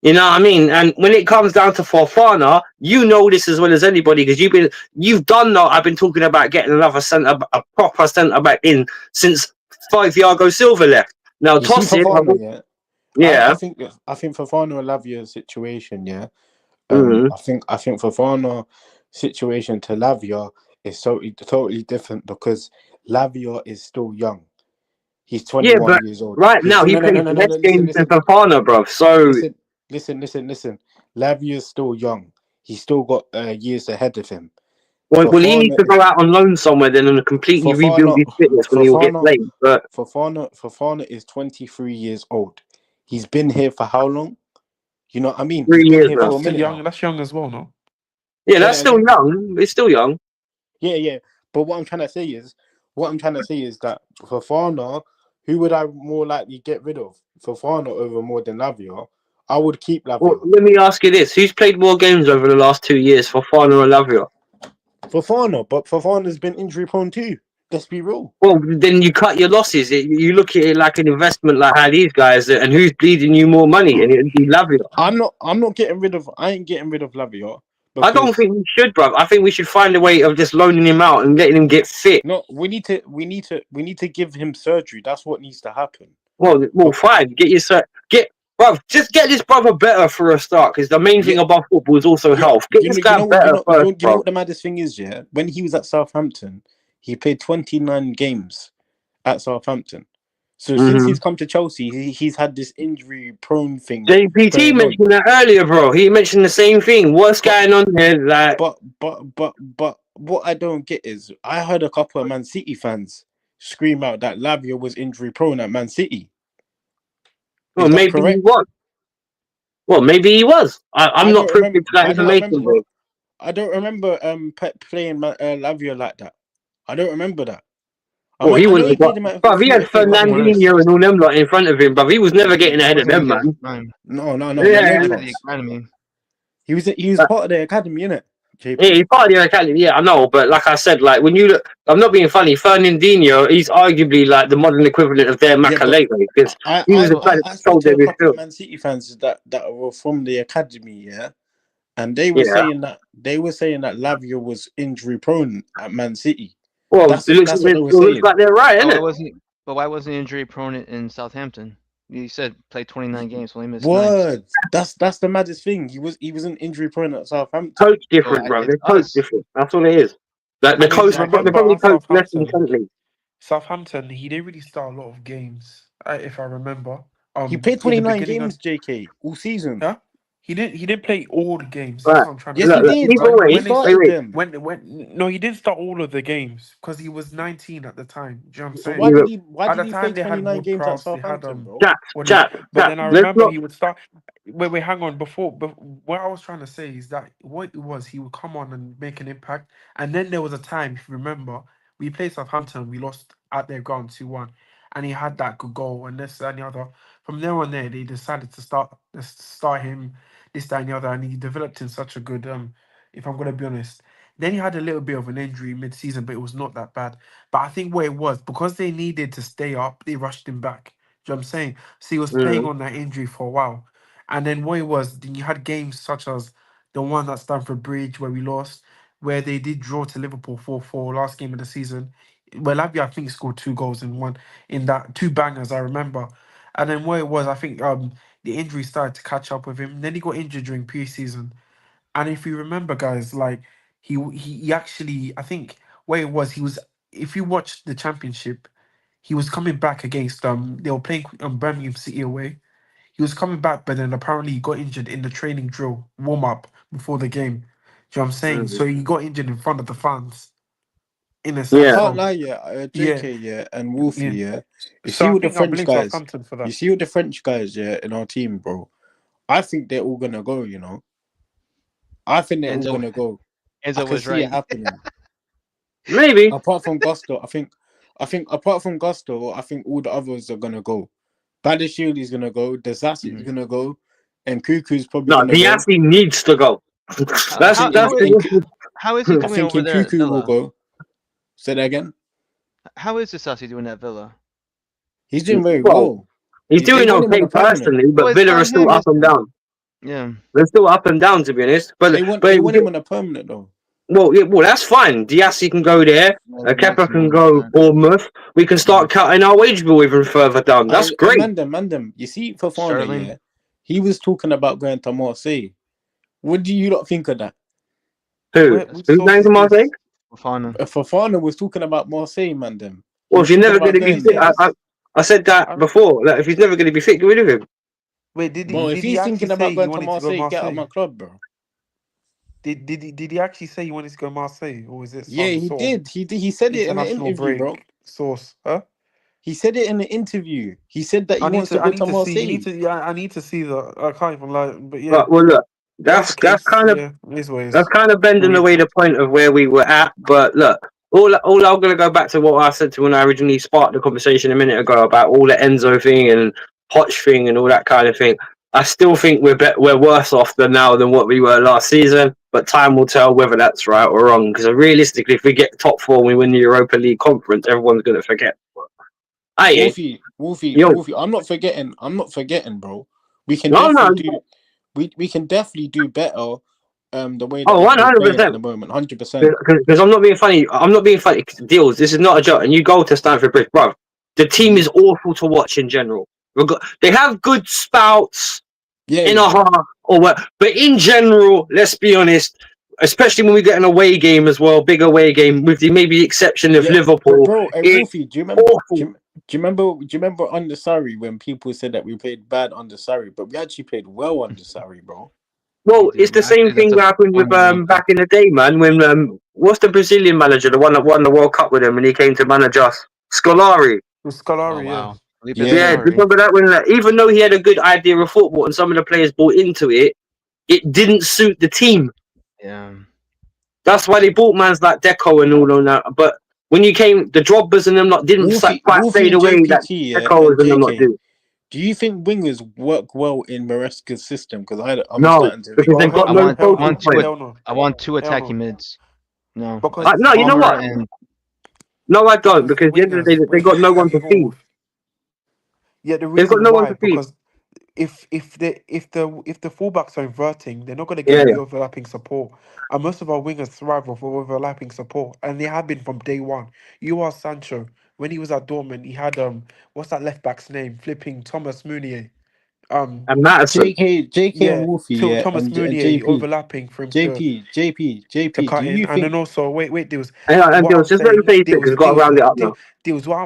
You know what I mean? And when it comes down to Fofana, you know this as well as anybody because you've done that. I've been talking about getting another a proper centre back in since 5 Thiago Silva left. Now You see Tosin, Fofana, yeah. yeah. I think Fofana will Lavia situation, yeah. Mm-hmm. I think Fofana situation to Lavia is totally different because Lavia is still young. He's Yeah, 21 but years old. right now he No, no, no, plays no, no, less no. games than Listen. Fofana, bro. So Listen. Lavia is still young. He's still got years ahead of him. well, he needs to go out on loan somewhere then and completely rebuild Fofana, his fitness when he will get Fofana, played. But Fofana is 23 years old. He's been here for how long? You know what I mean? He's 3 been years, here bro. for a That's still minute young. now. That's young as well, no? Yeah, Say that's that still again. young. It's still young. Yeah. But what I'm trying to say is that Fofana, who would I more likely get rid of? Fofana over more than Lavia. I would keep Well, Lavia. let me ask you this: who's played more games over the last 2 years, Fofana or Lavia? Fofana, but Fofana's been injury prone too. Let's be real. Well, then you cut your losses. You look at it like an investment, like how these guys, and who's bleeding you more money, and it'd be Lavia. I'm not getting rid of. I ain't getting rid of Lavia I don't because think we should, bro. I think we should find a way of just loaning him out and letting him get fit. no. We need to give him surgery. That's what needs to happen. Well, But fine. Bro. Just get this brother better for a start, because the main yeah, thing above football is also yeah. health. Get this guy better first, You know bro. what the maddest thing is. Yeah, when he was at Southampton, he played 29 games at Southampton. So since Mm-hmm. he's come to Chelsea, he's had this injury prone thing JPT going on. mentioned that earlier, bro. He mentioned the same thing. What's But going on here? Like, but what I don't get is I heard a couple of Man City fans scream out that Lavia was injury prone at Man City. well, Is that maybe he correct? was. Well, maybe he was. I'm I not don't privy remember. to that I don't information, remember. bro. I don't remember Pep playing Lavia like that. I don't remember that. Well, he I know wouldn't he have got. played him at But he had FA Cup games. Fernandinho and all them lot in front of him, but he was never getting He ahead of wasn't them, there at the man. time. No, Yeah, no After the chance. academy. He was uh, part of the academy, innit? yeah, JP. he's part of the academy. Yeah, I know, but like I said, like when you look, I'm not being funny. Fernandinho, he's arguably like the modern equivalent of their Yeah, but Makalele because he was the guy that I spoke told to them a his couple of field. Man City fans that were from the academy, yeah, and they were Yeah. saying that Lavia was injury prone at Man City. Well, That's what they were it looks saying. like they're right, But isn't why it? wasn't but why wasn't he injury prone in Southampton? You said played 29 games, only missed 9. Words. That's the maddest thing. He was an injury prone at Southampton. Coach different, bro. It's They're coach us. different. That's all it is. Like the And then coach, Exactly. they remember probably at coach less than Shankly. Southampton, he didn't really start a lot of games, if I remember. He played In the 29 beginning of games, JK, all season. yeah, he didn't play all the games. That's Right. what I'm trying to Yes, he say. did. Either When way, He when they wait, started wait. them. when no, he didn't start all of the games because he was 19 at the time. Do you know what I'm So saying? why At did the he play time they had 29 Wood games at Prowse, they had Southampton, bro? what do you, but Chat. then I Let's remember not. he would start. Wait, hang on. But what I was trying to say is that what it was, he would come on and make an impact, and then there was a time, if you remember, we played Southampton, we lost at their ground 2-1, and he had that good goal and this and the other. From there on, they decided to start him, this, that, and the other, and he developed in such a good. If I'm gonna be honest, then he had a little bit of an injury mid-season, but it was not that bad. But I think what it was, because they needed to stay up, they rushed him back. Do you know what I'm saying? So he was playing on that injury for a while. And then what it was, then you had games such as the one at Stamford Bridge where we lost, where they did draw to Liverpool 4-4 last game of the season. Well, Lavia, I think, scored 2 goals in that, 2 bangers, I remember. And then what it was, I think the injury started to catch up with him. Then he got injured during pre-season. And if you remember, guys, like he actually, I think what it was, he was. If you watch the championship, he was coming back against they were playing Birmingham City away. He was coming back, but then apparently he got injured in the training drill warm up before the game. Do you know what I'm saying? So he got injured in front of the fans, in a I Yeah. sense can't of lie, yeah, yeah, JK, yeah, and Wolfie, yeah. yeah. You So see I all the think I French blame guys. Southampton for You that. see all the French guys, yeah, in our team, bro. I think they're all gonna go. You know, I think they're all Enzo gonna go. I Enzo can was see it right. happening. Maybe. Apart from Gusto, I think apart from Gusto, I think all the others are gonna go. Badashili is gonna go. Desassi is gonna go, and Cuckoo's probably No, gonna go. Diassi needs to go. I that's think that's the How is he I doing think over there at Cuckoo will Villa? go. Say that again. How is Disasi doing at Villa? He's doing very well. well. He's They doing want him on okay a permanent. personally, Oh, but it's Villa not is still him. up and down. Yeah. They're still up and down, to be honest. But They want him on a permanent though. well, that's fine. Diassi can go there. Kepa can go Bournemouth. We can start cutting our wage bill even further down. That's great. Mandem. You see, Fofana, Sterling. yeah, he was talking about going to Marseille. What do you not think of that? Who? Which Who's source going is to Marseille? this? Fofana. Fofana was talking about Marseille, Mandem. He Well, was if you're talking never going about to be going fit, there. I said that I- before. Like, if he's never going to be fit, get rid of him. Wait, did Bro, he if did he he's actually thinking say about he going to wanted to go Marseille, get out of my Marseille? club, bro. Did he actually say he wanted to go Marseille, or is it Yeah, some he sort did. He said of it in the international interview, bro. break source? Huh? He said it in the interview. He said that he wants to I go need to to see. You need Marseille. to. Yeah, I need to see that. I can't even lie. But yeah, But well, look, if that's the that's case. kind of Yeah, it is what it that's is. kind of bending away the point of where we were at. But look, all I'm gonna go back to what I said to when I originally sparked the conversation a minute ago about all the Enzo thing and Hotch thing and all that kind of thing. I still think we're worse off now than what we were last season. But time will tell whether that's right or wrong. Because realistically, if we get top four and we win the Europa League conference, everyone's gonna forget. Wolfie. I'm not forgetting, bro. We can No, definitely do. We can definitely do better. The way that oh, we're playing at 100%. the moment, 100%. Because I'm not being funny. I'm not being funny. Deals. This is not a joke. And you go to Stamford Bridge, bro. The team is awful to watch in general. They have good spouts in a half or what, but in general, let's be honest. Especially when we get an away game as well, big away game, with the maybe exception of Liverpool. Bro, Wolfie, do you remember? Awful. Do you remember under Sarri when people said that we played bad under Sarri, but we actually played well under Sarri, bro. Well, it's the same thing that happened with back in the day, man. When what's the Brazilian manager, the one that won the World Cup with him, and he came to manage us, Scolari. With Oh Scolari, wow. Felipe Yeah, Scolari. remember that when even though he had a good idea of football and some of the players bought into it, it didn't suit the team. Yeah. That's why they bought mans like Deco and all on that. But when you came, the Drobbers and them lot didn't quite Wolfie say the and way that JPT Deco and and them lot JK. do. Do you think wingers work well in Maresca's system? Because I'm No, starting to because think. oh, they've got hell no no, hell focal no, point. hell no, I want two hell attacking no. mids. No. Because No, you know Palmer what? and No, I don't. because Because at the end of the day, wingers. they Wait, got no one okay, to go on, feed. Wolf. Yeah, the They've got reason no one why to feed. because if the fullbacks are inverting, they're not going to Yeah, get the yeah. overlapping support. And most of our wingers thrive off of overlapping support, and they have been from day one. You are Sancho when he was at Dortmund. He had what's that left back's name? Flipping Thomas Meunier. And Madison. JK and Yeah, Wolfie, Thomas and Meunier JP, overlapping for him to JP. Do cut in, you and think? then also wait, deals. And What Deals, I'm just let me saying, say it because we've got to round it up now. deals. What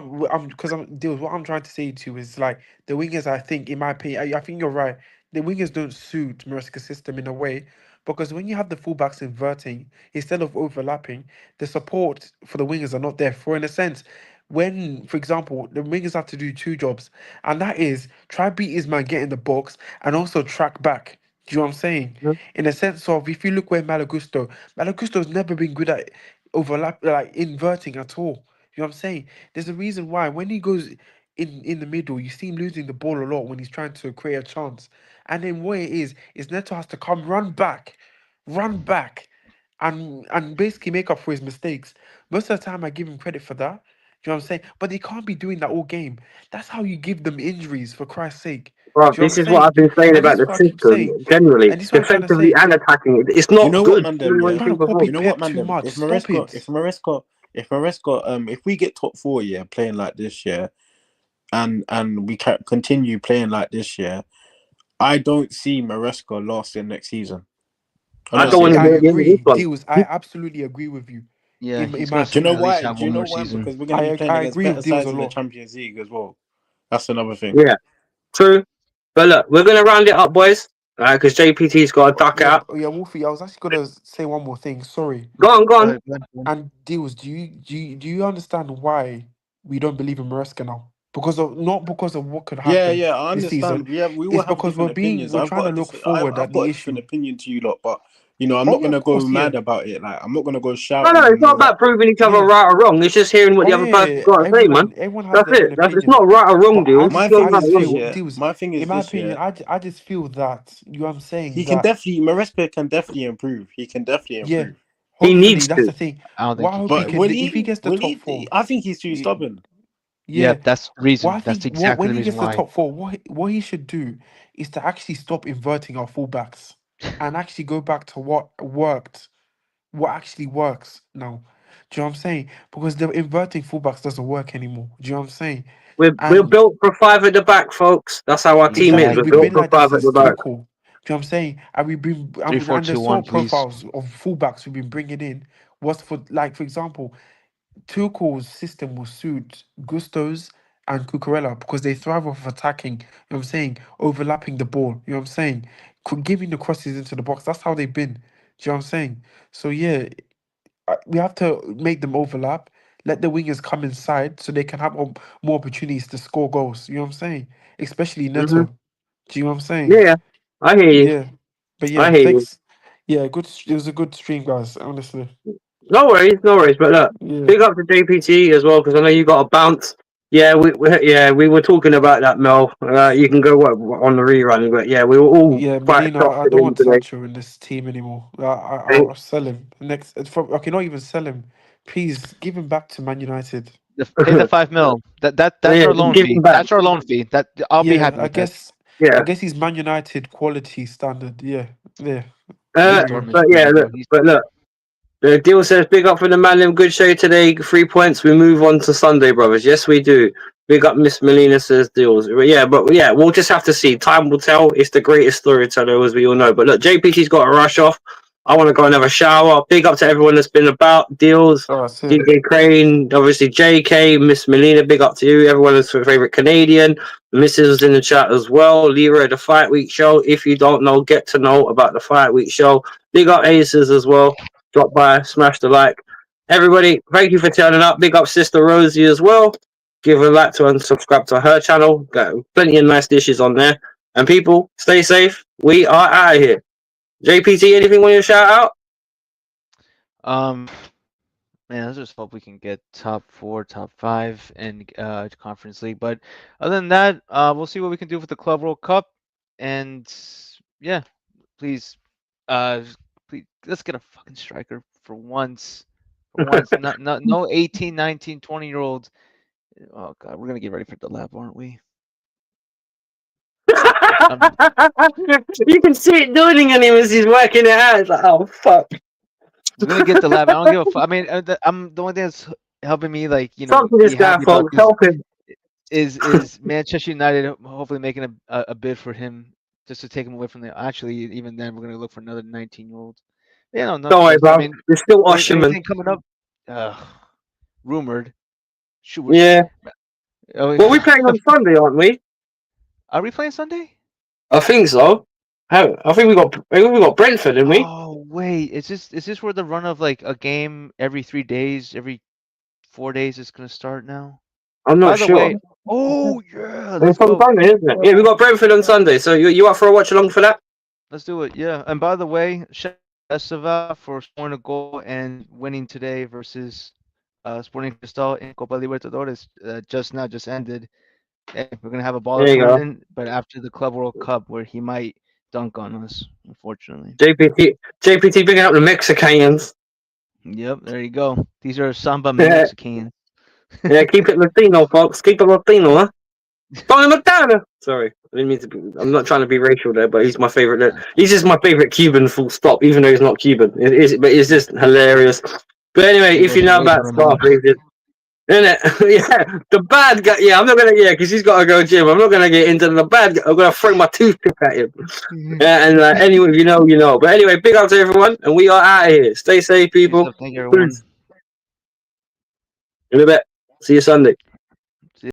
I'm trying to say to you is like the wingers. I think, in my opinion, I think you're right. The wingers don't suit Maresca's system in a way because when you have the fullbacks inverting instead of overlapping, the support for the wingers are not there. For in a sense, when, for example, the wingers have to do two jobs, and that is try beat his man, get in the box, and also track back. Do you know what I'm saying? In a sense of if you look where Malagusto's never been good at overlap, like inverting at all. You know what I'm saying? There's a reason why when he goes in the middle, you see him losing the ball a lot when he's trying to create a chance. And then what it is Neto has to come run back, and basically make up for his mistakes. Most of the time, I give him credit for that. Do you know what I'm saying? But they can't be doing that all game. That's how you give them injuries, for Christ's sake. Bro, Do you know what this I'm is what saying? I've been saying And this about is the what I keep system saying. generally, And this is what I'm trying to defensively say. and attacking. It's Do you not know what, good. Mandem? What Yeah. you Trying to think before? copy You know what, Pep too Mandem? much. Stop it. If Maresca, if we get top four, yeah, playing like this year, and we can continue playing like this year, I don't see Maresca lasting next season. I I don't don't see want it. him I at the end of this agree, one. deals. I absolutely agree with you. Yeah, In he's my gonna Do you know at opinion, least why? have Do you one know more why? season. Because we're going to be playing I against agree better with deals sides a in the lot. Champions League as well. That's another thing. Yeah, true. But look, we're gonna round it up, boys. Because JPT's got to duck Yeah, out. yeah, Wolfie. I was actually gonna say one more thing. Sorry. Go on, go Go on. ahead, go ahead, go ahead. And deals. Do you understand why we don't believe in Maresca now? Because of not because of what could Yeah, happen yeah, I this season. understand. We all It's have because different opinions. we're trying to look forward I've at got the a different issue. opinion to you lot, but I'm Oh not yeah, gonna of go course, yeah, mad about it. Like I'm not gonna go No, shouting it's and not all that. about proving each other yeah. right or wrong. It's just hearing what Oh the other person's yeah. got to say, man. Everyone has That's their own it. It's opinion. not right or wrong, But I dude. It's My just not I thing right is just or this, wrong. feel yeah. deals. My thing is In my this, yeah. opinion, I just feel that I'm saying He can that definitely Maresca can definitely improve. He can definitely yeah. improve. He Hopefully needs that's to. the thing. I don't What think I he hope he But can. can do if he gets the top four. I think he's too y- stubborn. Yeah. Yep, that's the What I reason. That's think, what exactly when the he reason gets to why. top four, what he should do is to actually stop inverting our fullbacks and actually go back to what worked, what actually works now. Do you know what I'm saying? Because the inverting fullbacks doesn't work anymore. Do you know what I'm saying? We're And built for five at the back, folks. That's how our team is. exactly, We're we've Exactly. built been for like that five at since the back. Tuchel. Do you know what I'm saying? And we've been Three, four, and the two, one, sort of please. profiles of fullbacks we've been bringing in was for, like, for example, Tuchel's system will suit Gusto's and Cucurella because they thrive off of attacking, you know what I'm saying, overlapping the ball, you know what I'm saying, giving the crosses into the box. That's how they've been. Do you know what I'm saying? So yeah, we have to make them overlap, let the wingers come inside so they can have more opportunities to score goals. You know what I'm saying? Especially Hmm. Neto. Do you know what I'm saying? Yeah, I hear you. Yeah. But I yeah, hear you. thanks. Yeah, good. It was a good stream, guys. Honestly. No worries, no worries. But look, Yeah. big up to JPT as well because I know you got a bounce. Yeah, we were talking about that, Mel. You can go on the rerun, but yeah, we were all Yeah, quite Molina, shocked I at don't him want today. Sancho in this team anymore. And, I'll sell him next. Okay, not even sell him. Please give him back to Man United. Pay the 5 mil. That's yeah, our just loan give fee. him back. That's our loan fee. That I'll be Yeah, happy with that. I Yeah. guess he's Man United quality standard. Yeah, yeah. He's There we go. Dortmund But yeah, quality, look, bro. He's but look. The deal says, big up for the man, them good show today. 3 points. We move on to Sunday, brothers. Yes, we do. Big up, Miss Melina says deals. But yeah, we'll just have to see. Time will tell. It's the greatest storyteller, as we all know. But look, JPT's got to rush off. I want to go and have a shower. Big up to everyone that's been about. Deals, Oh, that's it. DJ Crane, obviously JK, Miss Melina, big up to you. Everyone that's your favorite Canadian. Mrs. was in the chat as well. Leroy, the Fight Week show. If you don't know, get to know about the Fight Week show. Big up Aces as well. Drop by, smash the like. Everybody, thank you for turning up. Big up Sister Rosie as well. Give her a like to and subscribe to her channel. Got plenty of nice dishes on there. And people, stay safe. We are out of here. JPT, anything want you to shout out? um man, let's just hope we can get top 4, top 5 in Conference League. But other than that, we'll see what we can do with the Club World Cup. And yeah, please, uh, please let's get a fucking striker for once. For once, not no 18, 19, 20-year-old. Oh god, we're gonna get ready for the lab, aren't we? You can see it dawning on him as he's working it out. It's like, oh fuck. We're gonna get the lab. I don't give a fuck. I mean, I'm the only thing that's helping me, like, Talk to this be guy, happy about folks. this Help him. is Manchester United hopefully making a bid for him just to take him away from the. Actually, even then, we're gonna look for another 19-year-old. Yeah, no, Don't worry, I bro. mean, There's still Osherman. anything coming up? Rumored. Shoot, Yeah. oh, Well, we're playing on Sunday, aren't we? are we playing Sunday? I think so. I think we got Brentford, didn't we? Oh wait, is this where the run of like a game every 3 days, every 4 days is gonna start now? I'm By not the sure. way, oh yeah, let's It's on go. Sunday, isn't it? Yeah, we got Brentford on Sunday. So you up for a watch along for that? Let's do it. Yeah. And by the way, shout out to Esteva for scoring a goal and winning today versus Sporting Cristal in Copa Libertadores. Just ended. Hey, we're gonna have a baller There you go. tournament, but after the Club World Cup, where he might dunk on us, unfortunately. JPT picking up the Mexicans. Yep, there you go. These are Samba Yeah, Mexicans. keep it Latino, folks. Keep it Latino, huh? Tony Montana. Sorry, I didn't mean to. I'm not trying to be racial there, but he's my favorite. He's just my favorite Cuban. Full stop. Even though he's not Cuban, but it's just hilarious. But anyway, if you know about Scarface, isn't it? Yeah, the bad guy. Yeah, I'm not gonna. Yeah, because he's got to go gym. I'm not gonna get into the bad guy. I'm gonna throw my toothpick at him. Yeah, and anyway, if you know, you know. But anyway, big up to everyone, and we are out of here. Stay safe, Peace people. up. Thank you, everyone. Peace. In a bit. See you Sunday.